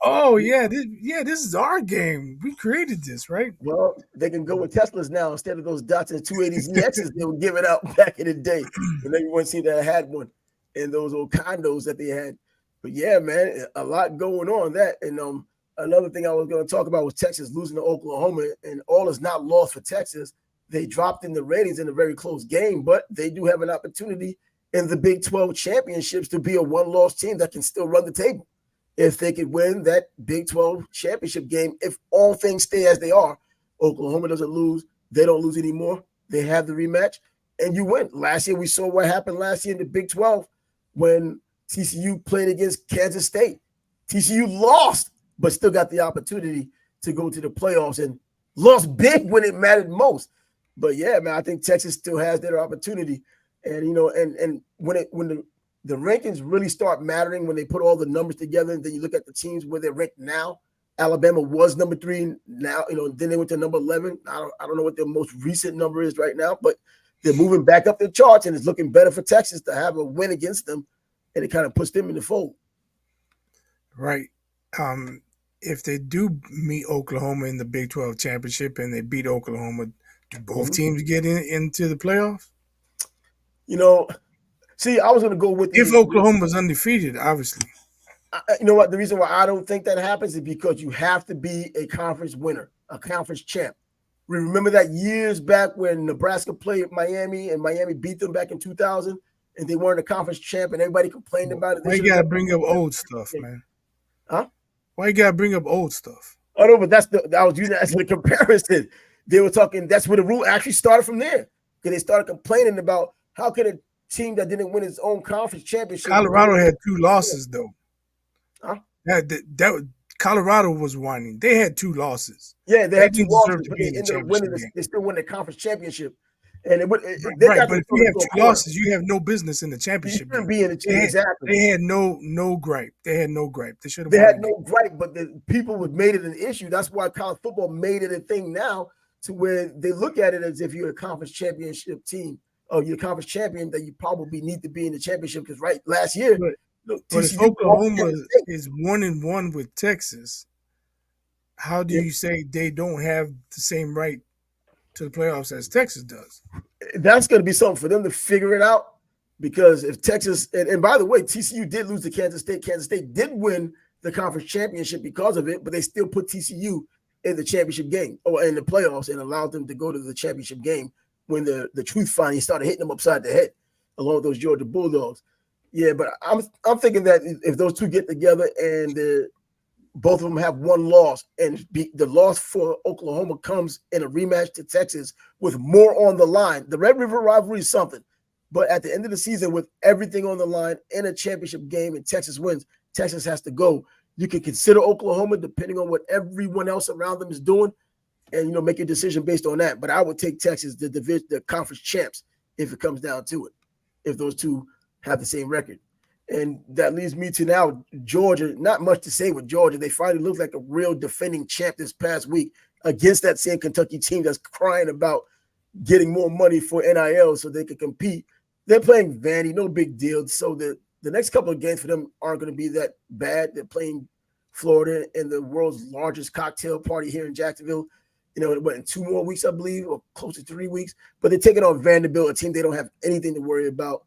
Oh, this is our game. We created this, right? Well, they can go with Teslas now instead of those Datsun 280ZXs they were giving out back in the day when everyone seemed to have had one and those old condos that they had. But yeah, man, a lot going on that. And another thing I was going to talk about was Texas losing to Oklahoma, and all is not lost for Texas. They dropped in the ratings in a very close game, but they do have an opportunity in the Big 12 championships to be a one-loss team that can still run the table. If they could win that Big 12 championship game, if all things stay as they are, Oklahoma doesn't lose. They don't lose anymore. They have the rematch, and you win. Last year, we saw what happened last year in the Big 12 when TCU played against Kansas State. TCU lost, but still got the opportunity to go to the playoffs and lost big when it mattered most. But yeah, man, I think Texas still has their opportunity. And and when the rankings really start mattering, when they put all the numbers together, and then you look at the teams where they're ranked now. Alabama was number 3 now, then they went to number 11. I don't know what their most recent number is right now, but they're moving back up the charts, and it's looking better for Texas to have a win against them, and it kind of puts them in the fold. Right. If they do meet Oklahoma in the Big 12 championship and they beat Oklahoma, do both teams get into the playoffs? See, I was going to go with if Oklahoma's undefeated, obviously. You know what? The reason why I don't think that happens is because you have to be a conference winner, a conference champ. We remember that years back when Nebraska played Miami and Miami beat them back in 2000, and they weren't a conference champ, and everybody complained about it. Why you gotta bring up old stuff, man? Huh? Why you gotta bring up old stuff? Oh no, but I was using that as a comparison. They were talking. That's where the rule actually started from there, because they started complaining about how could a team that didn't win its own conference championship. Colorado had 2 losses though. Huh? That Colorado was whining. They had 2 losses. Yeah, they had 2 losses, but they ended up winning. They still won the conference championship. And right, but if you have 2 losses, you have no business in the championship. You shouldn't be in the championship. Exactly. They had no gripe. They had no gripe. They should have. They had no gripe, but the people would made it an issue. That's why college football made it a thing now, to where they look at it as if you're a conference championship team or you're a conference champion, that you probably need to be in the championship. Because last year. But if Oklahoma is 1-1 with Texas, how do you say they don't have the same right to the playoffs as Texas does? That's going to be something for them to figure it out, because if Texas and by the way, TCU did lose to Kansas State. Kansas State did win the conference championship because of it, but they still put TCU in the championship game or in the playoffs and allowed them to go to the championship game when the truth finally started hitting them upside the head, along with those Georgia Bulldogs. Yeah, but I'm thinking that if those two get together and both of them have 1 loss, and the loss for Oklahoma comes in a rematch to Texas with more on the line, the Red River rivalry is something. But at the end of the season, with everything on the line in a championship game and Texas wins, Texas has to go. You can consider Oklahoma depending on what everyone else around them is doing, and make a decision based on that. But I would take Texas, the conference champs, if it comes down to it, if those two have the same record. And that leads me to now Georgia. Not much to say with Georgia. They finally looked like a real defending champ this past week against that same Kentucky team that's crying about getting more money for NIL so they can compete. They're playing Vandy, no big deal. So the next couple of games for them aren't going to be that bad. They're playing Florida in the world's largest cocktail party here in Jacksonville. It went in 2 more weeks, I believe, or close to 3 weeks. But they're taking on Vanderbilt, a team they don't have anything to worry about.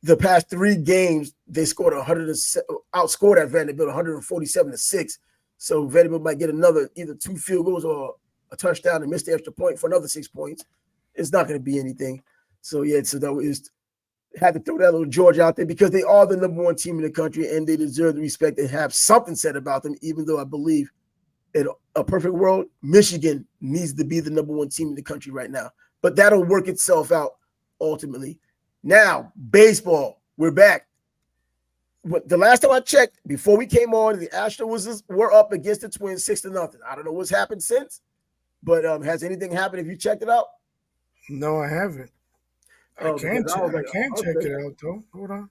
The past 3 games, they scored outscored at Vanderbilt 147-6. So Vanderbilt might get another either 2 field goals or a touchdown and miss the extra point for another 6 points. It's not going to be anything. So that was had to throw that little Georgia out there, because they are the number 1 team in the country and they deserve the respect. They have something said about them, even though I believe in a perfect world, Michigan needs to be the number 1 team in the country right now. But that'll work itself out ultimately. Now, baseball, we're back. The last time I checked, before we came on, the Astros were up against the Twins 6-0. I don't know what's happened since, but has anything happened? Have you checked it out? No, I haven't. I can check it out, though. Hold on.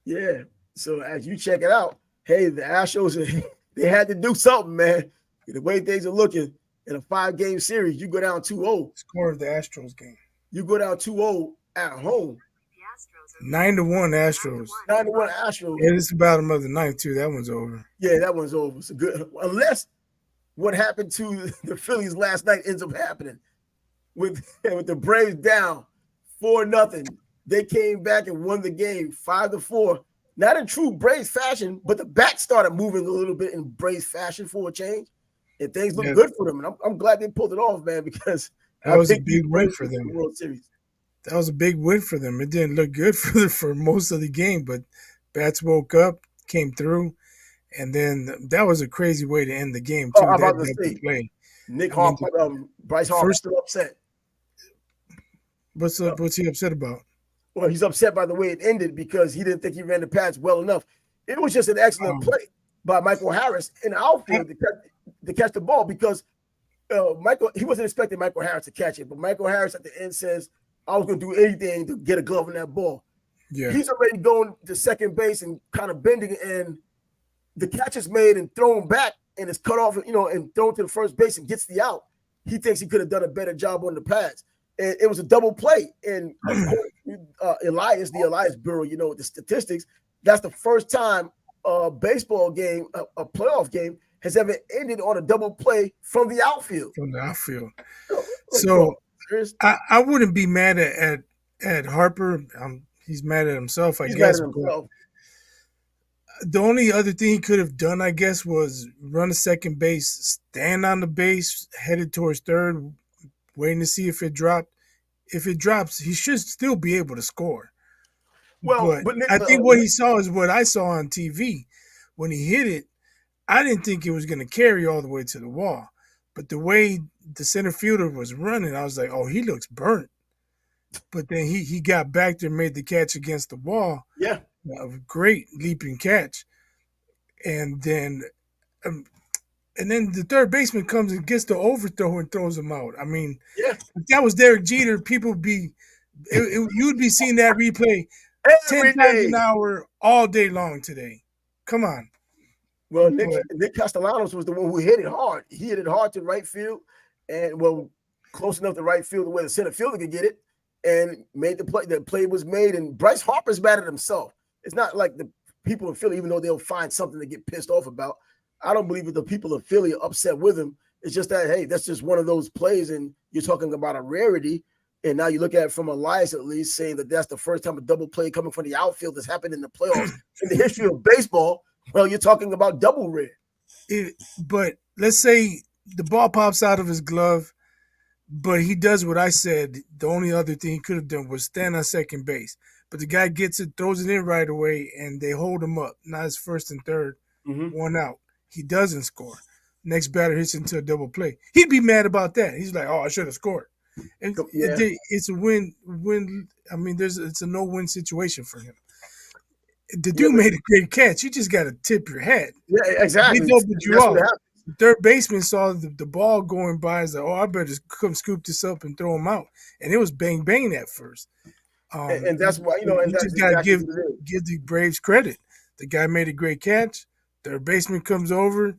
Yeah. So as you check it out, hey, the Astros, they had to do something, man. The way things are looking in a 5-game series, you go down 2-0. Score of the Astros game. You go down 2-0 at home. 9-1 Astros. 9-1 Astros. Yeah, it's about another night too. That one's over. Yeah, that one's over. So good. Unless what happened to the Phillies last night ends up happening with the Braves down 4-0. They came back and won the game 5-4. Not in true Braves fashion, but the bat started moving a little bit in Braves fashion for a change, and things look good for them. And I'm glad they pulled it off, man, because that was a big win for them. World Series. That was a big win for them. It didn't look good for most of the game, but bats woke up, came through, And then that was a crazy way to end the game Oh, too. I'm That about to double say, play. Nick I mean, Harper, Bryce Harper first, still upset. what's he upset about? Well, he's upset by the way it ended because he didn't think he ran the pass well enough. It was just an excellent Um, play by Michael Harris in the outfield to catch the ball because he wasn't expecting Michael Harris to catch it, but Michael Harris at the end says, I was going to do anything to get a glove on that ball. yeah, He's already going to second base and kind of bending, and the catch is made and thrown back and it's cut off, and thrown to the first base and gets the out. He thinks he could have done a better job on the pass. And it was a double play. And according to the Elias Bureau, with the statistics, that's the first time a baseball game, a playoff game, has ever ended on a double play from the outfield. from the outfield. Like, bro, So I wouldn't be mad at Harper. He's mad at himself, I he's mad guess. at himself. The only other thing he could have done, I guess, was run a second base, stand on the base, headed towards third, waiting to see if it dropped. If it drops, he should still be able to score. Well, But I think what he saw is what I saw on TV. When he hit it, I didn't think it was going to carry all the way to the wall. But the way the center fielder was running, I was like, oh, he looks burnt. But then he got back there and made the catch against the wall. Yeah. A great leaping catch. And then the third baseman comes and gets the overthrow and throws him out. I mean, yeah. If that was Derek Jeter, people would be you'd be seeing that replay 10 times an hour all day long today. Come on. Well, Nick Castellanos was the one who hit it hard. He hit it hard to right field, and close enough to right field where the center fielder could get it, and made the play. The play was made, and Bryce Harper's mad at himself. It's not like the people in Philly, even though they'll find something to get pissed off about. I don't believe that the people of Philly are upset with him. It's just that, hey, that's just one of those plays, and you're talking about a rarity. And now you look at it from Elias, at least, saying that that's the first time a double play coming from the outfield that's happened in the playoffs in the history of baseball. Well, you're talking about double rare. But let's say the ball pops out of his glove, but he does what I said. The only other thing he could have done was stand on second base. But the guy gets it, throws it in right away, and they hold him up. Now it's first and third, one out. He doesn't score. Next batter hits into a double play. He'd be mad about that. He's like, "Oh, I should have scored." And it's a win. I mean, it's a no-win situation for him. The dude made a great catch. You just got to tip your hat. Yeah, exactly. They opened you up. The third baseman saw the ball going by. He's like, "Oh, I better just come scoop this up and throw him out." And it was bang bang at first. And that's why you just got to give the Braves credit. The guy made a great catch. Third baseman comes over,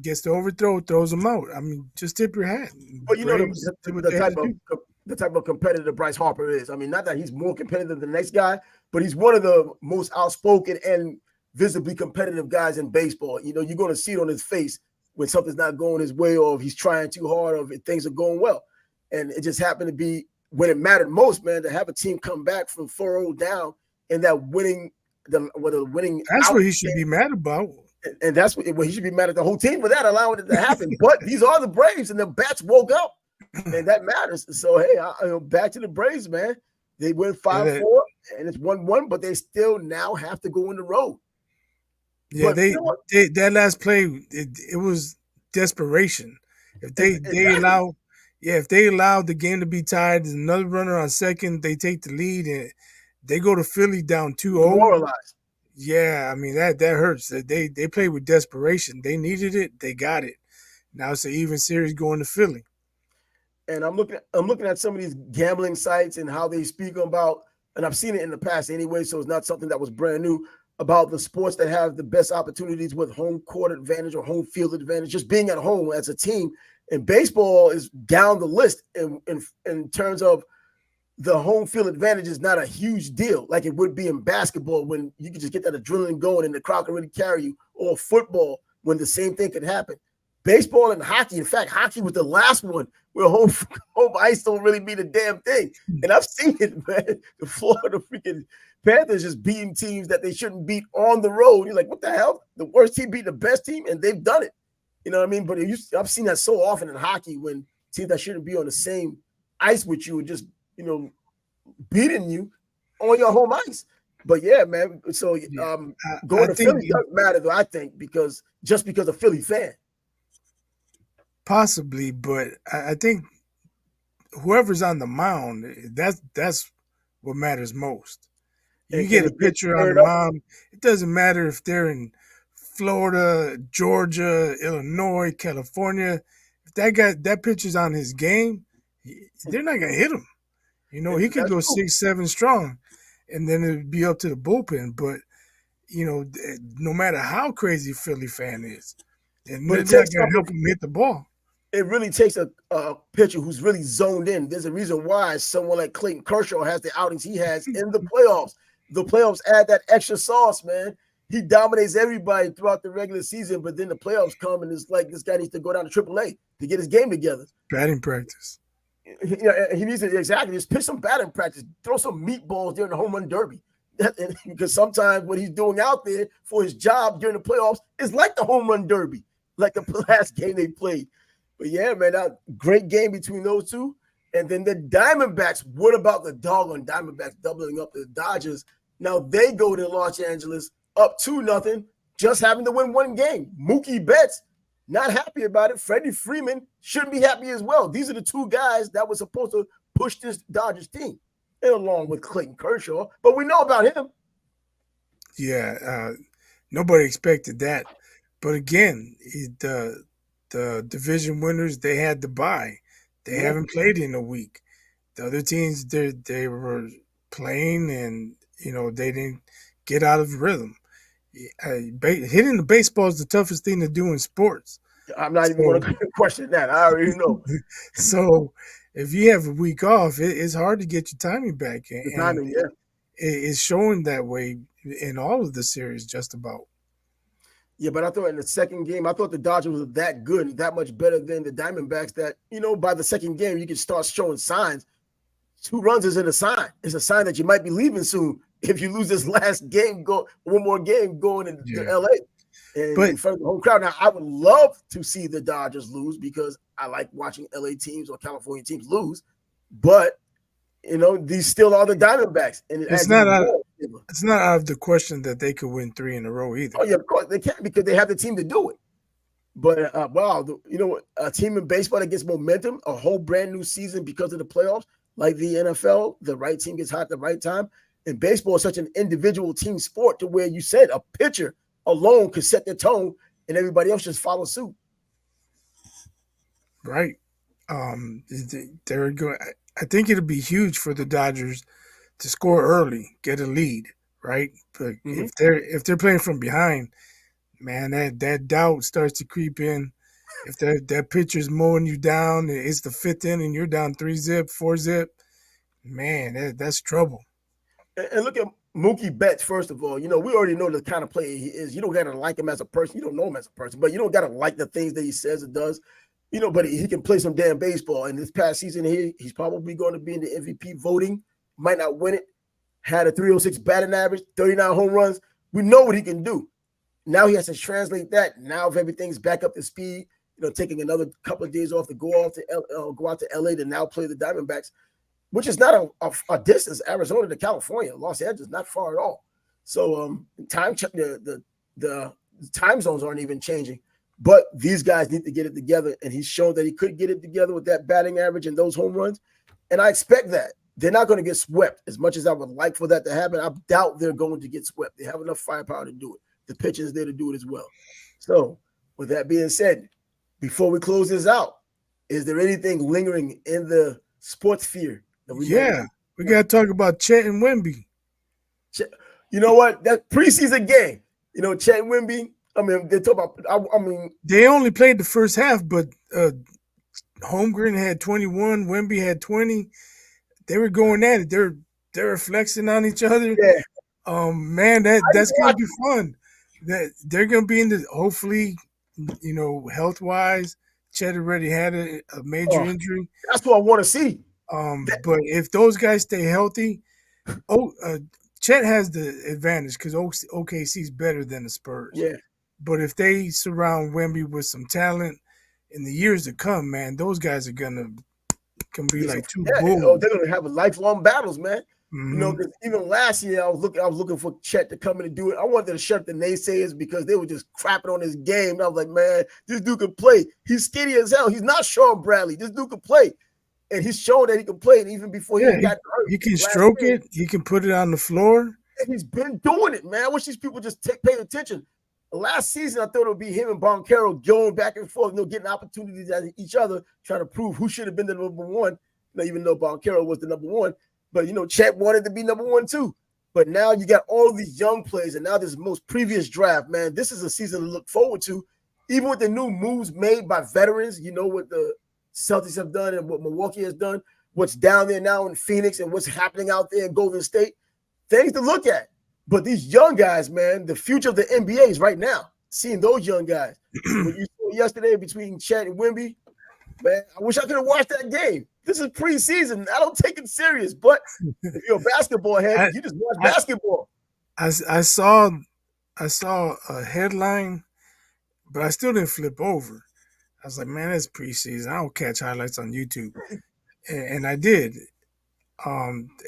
gets the overthrow, throws him out. I mean, just tip your hat. But the type of competitor Bryce Harper is. I mean, not that he's more competitive than the next guy, but he's one of the most outspoken and visibly competitive guys in baseball. You're going to see it on his face when something's not going his way, or if he's trying too hard, or if things are going well. And it just happened to be when it mattered most, man, to have a team come back from 4-0 down and that winning. That's what he should be mad about. And that's what he should be mad at the whole team for that, allowing it to happen. But these are the Braves, and the bats woke up, and that matters. So, hey, back to the Braves, man. They win 5-4, and it's 1-1, but they still now have to go on the road. Yeah, but that last play, it was desperation. If if they allow the game to be tied, there's another runner on second, they take the lead, and they go to Philly down 2-0. Demoralized. Yeah, I mean that hurts. They played with desperation. They needed it. They got it. Now it's an even series going to Philly. And I'm looking at some of these gambling sites and how they speak about, and I've seen it in the past anyway, so it's not something that was brand new, about the sports that have the best opportunities with home court advantage or home field advantage, just being at home as a team. And baseball is down the list in terms of the home field advantage is not a huge deal like it would be in basketball when you can just get that adrenaline going and the crowd can really carry you, or football when the same thing could happen. Baseball and hockey, in fact, hockey was the last one where home ice don't really mean a damn thing. And I've seen it, man. The Florida freaking Panthers just beating teams that they shouldn't beat on the road. You're like, what the hell? The worst team beat the best team, and they've done it. You know what I mean? But I've seen that so often in hockey when teams that shouldn't be on the same ice with you are just, beating you on your home ice. But yeah, man. So Yeah, I going to think Philly does matter though. I think because of Philly fan. possibly, but I think whoever's on the mound, that's what matters most. And You can get they a get pitcher on the paired up? mound, it doesn't matter if they're in Florida, Georgia, Illinois, California. If that pitcher's on his game, they're not gonna hit him. And He could that's go true. 6, 7 strong, and then it'd be up to the bullpen. But no matter how crazy Philly fan is, and But they're it not takes gonna something. help him hit the ball. It really takes a pitcher who's really zoned in. There's a reason why someone like Clayton Kershaw has the outings he has in the playoffs. The playoffs add that extra sauce, man. He dominates everybody throughout the regular season, but then the playoffs come and it's like this guy needs to go down to AAA to get his game together. Batting practice. He needs to exactly just pitch some batting practice, throw some meatballs during the home run derby. Because sometimes what he's doing out there for his job during the playoffs is like the home run derby, like the last game they played. But yeah, man, that great game between those two. And then the Diamondbacks. What about the doggone Diamondbacks doubling up the Dodgers? Now they go to Los Angeles up 2-0, just having to win one game. Mookie Betts not happy about it. Freddie Freeman shouldn't be happy as well. These are the two guys that were supposed to push this Dodgers team, and along with Clayton Kershaw. But we know about him. Yeah, nobody expected that. But again, the division winners, they had to buy. They Yeah. haven't played in a week. The other teams, they were playing, and they didn't get out of rhythm. Hitting the baseball is the toughest thing to do in sports. I'm not even going So, to question that. I already know so if you have a week off, it's hard to get your timing back, the and timing. Yeah. it's showing that way in all of the series, just about. Yeah, but I thought in the second game, I thought the Dodgers was that good, that much better than the Diamondbacks. That by the second game, you can start showing signs. 2 runs isn't a sign. It's a sign that you might be leaving soon if you lose this last game. Go one more game going into Yeah, LA and but in front of the home crowd. Now, I would love to see the Dodgers lose because I like watching LA teams or California teams lose. But these still are the Diamondbacks, and it it's adds not even out. more. It's not out of the question that they could win 3 in a row either. Oh yeah, of course they can because they have the team to do it. But wow, a team in baseball that gets momentum, a whole brand new season because of the playoffs, like the NFL, the right team gets hot at the right time. And baseball is such an individual team sport to where you said a pitcher alone could set the tone and everybody else just follow suit. Right. They're going. I think it'll be huge for the Dodgers to score early, get a lead, right? But Mm-hmm. if they're playing from behind, man, that doubt starts to creep in. If that pitcher's mowing you down, it's the fifth inning, you're down 3-zip, 4-zip, man, that's trouble. And look at Mookie Betts, first of all. We already know the kind of player he is. You don't got to like him as a person. You don't know him as a person, but you don't got to like the things that he says and does. But he can play some damn baseball. And this past season here, he's probably going to be in the MVP voting. Might not win it. Had a 306 batting average, 39 home runs. We know what he can do. Now he has to translate that. Now if everything's back up to speed, taking another couple of days off to go out to LA to now play the Diamondbacks, which is not a distance, Arizona to California, Los Angeles, not far at all. So the time zones aren't even changing. But these guys need to get it together, and he's shown that he could get it together with that batting average and those home runs. And I expect that. They're not going to get swept as much as I would like for that to happen. I doubt they're going to get swept. They have enough firepower to do it. The pitcher is there to do it as well. So with that being said, before we close this out, is there anything lingering in the sports sphere that we got to talk about Chet and Wemby. You know what? That preseason game, Chet and Wemby, I mean, they talk about, they only played the first half, but Holmgren had 21, Wemby had 20. They were going at it. They're flexing on each other. Yeah. Man, that's gonna be fun. That they're gonna be in the hopefully, health wise. Chet already had a major injury. That's what I want to see. But if those guys stay healthy, Chet has the advantage because OKC is better than the Spurs. Yeah. But if they surround Wemby with some talent in the years to come, man, those guys are can be like two bulls. They're gonna have lifelong battles, man. Mm-hmm. Because even last year I was looking for Chet to come in and do it. I wanted to shut the naysayers because they were just crapping on his game. And I was like, man, this dude can play. He's skinny as hell. He's not Sean Bradley. This dude can play. And he's shown that he can play. And even before he Yeah, got hurt he can last stroke game, it. He can put it on the floor. and he's been doing it, man. I wish these people just pay attention. Last season, I thought it would be him and Boncaro going back and forth, getting opportunities at each other, trying to prove who should have been the number one. Even though Boncaro was the number one, but Chet wanted to be number one too. But now you got all of these young players, and now this most previous draft, man. This is a season to look forward to, even with the new moves made by veterans. What the Celtics have done and what Milwaukee has done, what's down there now in Phoenix, and what's happening out there in Golden State. Things to look at. But these young guys, man, the future of the NBA is right now. Seeing those young guys. What you saw yesterday between Chet and Wemby, man, I wish I could have watched that game. This is preseason. I don't take it serious, but if you're a basketball head, you just watch basketball. I saw a headline, but I still didn't flip over. I was like, man, that's preseason. I don't catch highlights on YouTube, and I did.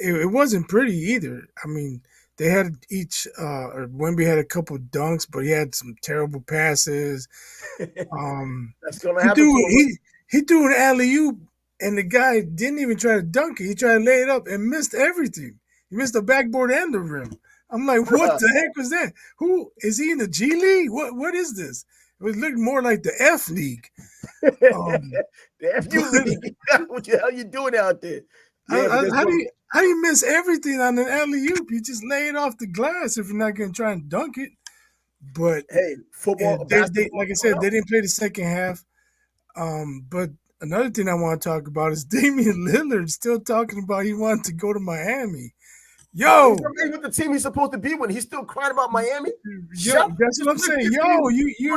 It wasn't pretty either. I mean, they had or Wemby had a couple dunks, but he had some terrible passes. That's gonna happen. He threw an alley-oop, and the guy didn't even try to dunk it. He tried to lay it up and missed everything. He missed the backboard and the rim. I'm like, what the heck was that? Who is he in the G League? What is this? It looked more like the F League. The FU League. What the hell are you doing out there? Yeah, how do you miss everything on an alley-oop? You just lay it off the glass if you're not going to try and dunk it. But hey, football, basketball, like I said, they didn't play the second half. But another thing I want to talk about is Damian Lillard still talking about he wanted to go to Miami. Yo, he's with the team he's supposed to be when he's still crying about Miami. Yo, that's what I'm saying. Yo, you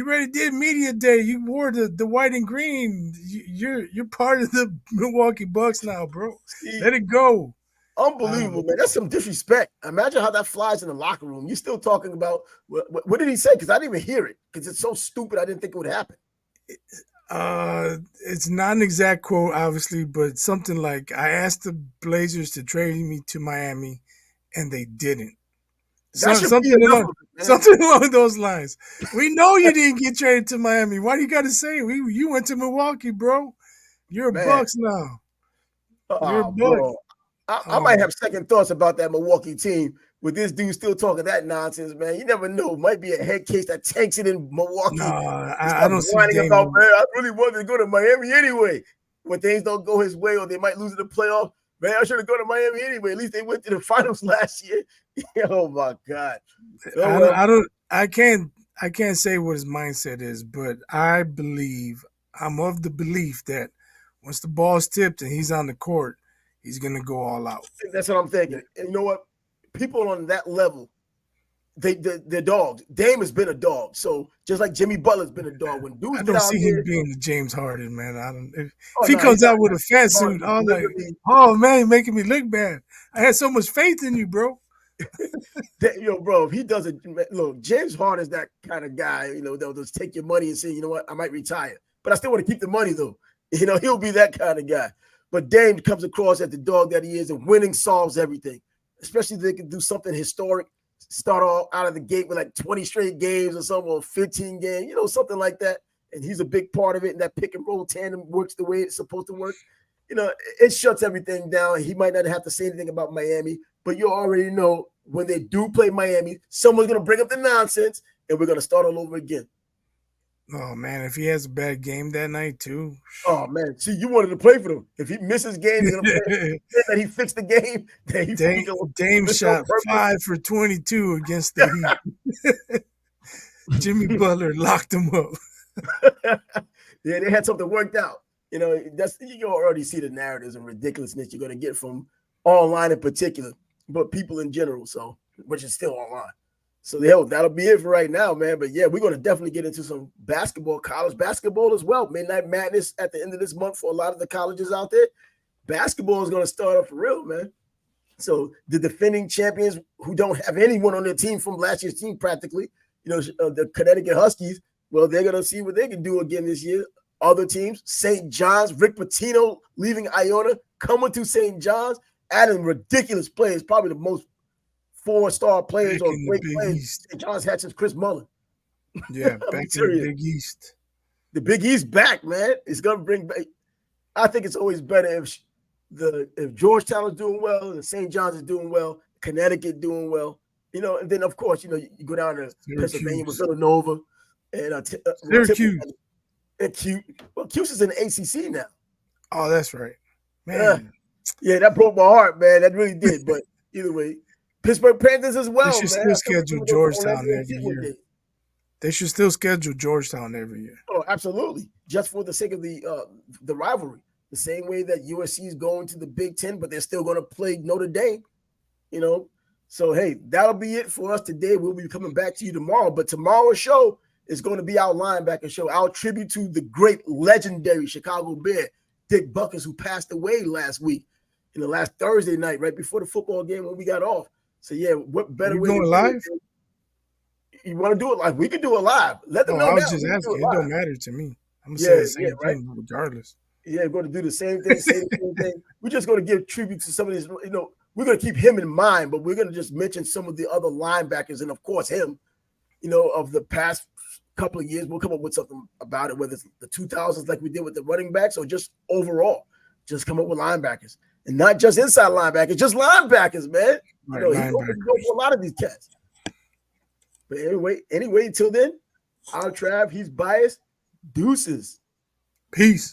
already did media day. You wore the white and green. You're part of the Milwaukee Bucks now, bro. Let it go. Unbelievable, man. That's some disrespect. Imagine how that flies in the locker room. You're still talking about what did he say? Because I didn't even hear it. Because it's so stupid. I didn't think it would happen. It's not an exact quote, obviously, but something like, I asked the Blazers to trade me to Miami, and they didn't. Something along those lines. We know you didn't get traded to Miami. Why do you got to say it? You went to Milwaukee, bro. You're a Bucks now. You're a Buck. Bro. I might have second thoughts about that Milwaukee team with this dude still talking that nonsense, man. You never know. It might be a head case that tanks it in Milwaukee. I don't see about, man, I really wanted to go to Miami anyway. When things don't go his way or they might lose in the playoff, man, I should have gone to Miami anyway. At least they went to the finals last year. Oh my God. I can't say what his mindset is, but I'm of the belief that once the ball's tipped and he's on the court, he's gonna go all out. That's what I'm thinking. And you know what? People on that level, they're dogs. Dame has been a dog. So just like Jimmy Butler's been a dog. When dudes I don't see him being the James Harden, man. If he comes out with a fat suit, I'm like, oh man, you're making me look bad. I had so much faith in you, bro. Bro, if he doesn't look, James Harden's that kind of guy, they'll just take your money and say, you know what, I might retire. But I still want to keep the money though. He'll be that kind of guy. But Dame comes across as the dog that he is, and winning solves everything. Especially if they can do something historic, start all out of the gate with like 20 straight games or something, or 15 games, something like that. And he's a big part of it. And that pick and roll tandem works the way it's supposed to work. It shuts everything down. He might not have to say anything about Miami, but you already know when they do play Miami, someone's going to bring up the nonsense and we're going to start all over again. Oh, man, if he has a bad game that night, too. Oh, man. See, you wanted to play for them. If he misses game, they're going to play that he fixed the game. Dame shot 5 for 22 against the Heat. Jimmy Butler locked him up. Yeah, they had something worked out. You already see the narratives and ridiculousness you're going to get from online in particular, but people in general, which is still online. So that'll be it for right now, man. But yeah, we're going to definitely get into some basketball, college basketball as well. Midnight Madness at the end of this month for a lot of the colleges out there. Basketball is going to start up for real, man. So the defending champions who don't have anyone on their team from last year's team practically, the Connecticut Huskies, well, they're going to see what they can do again this year. Other teams, St. John's, Rick Pitino leaving Iona, coming to St. John's, adding ridiculous players, probably the most 4-star players Back or in the great Big players East. St. John's had since Chris Mullin. Yeah, I'm back in the serious. Big East. The Big East back, man. It's gonna bring back. I think it's always better if Georgetown is doing well and St. John's is doing well, Connecticut doing well, and then of course you go down to Pennsylvania with Villanova and Syracuse. And Cuse is in the ACC now. Oh, that's right, man. Yeah, that broke my heart, man. That really did. But either way, Pittsburgh Panthers as well, They should man. still schedule Georgetown every year. They should still schedule Georgetown every year. Oh, absolutely. Just for the sake of the rivalry. The same way that USC is going to the Big Ten, but they're still going to play Notre Dame. So, hey, that'll be it for us today. We'll be coming back to you tomorrow. But tomorrow's show is going to be our linebacker show, our tribute to the great, legendary Chicago Bear, Dick Buckers, who passed away last week, last Thursday night, right before the football game when we got off. So, yeah, what better way to do it live? You want to do it live? We can do it live. Let them know. I was just asking. It don't matter to me. I'm going to say the same thing regardless. Yeah, we're going to do the same thing, say the same thing. We're just going to give tribute to some of these, we're going to keep him in mind, but we're going to just mention some of the other linebackers and, of course, him, of the past couple of years. We'll come up with something about it, whether it's the 2000s like we did with the running backs or just overall. Just come up with linebackers. And not just inside linebackers, just linebackers, man. Right, He opened the door for a lot of these cats. But anyway, until then, our Trav, he's biased. Deuces. Peace.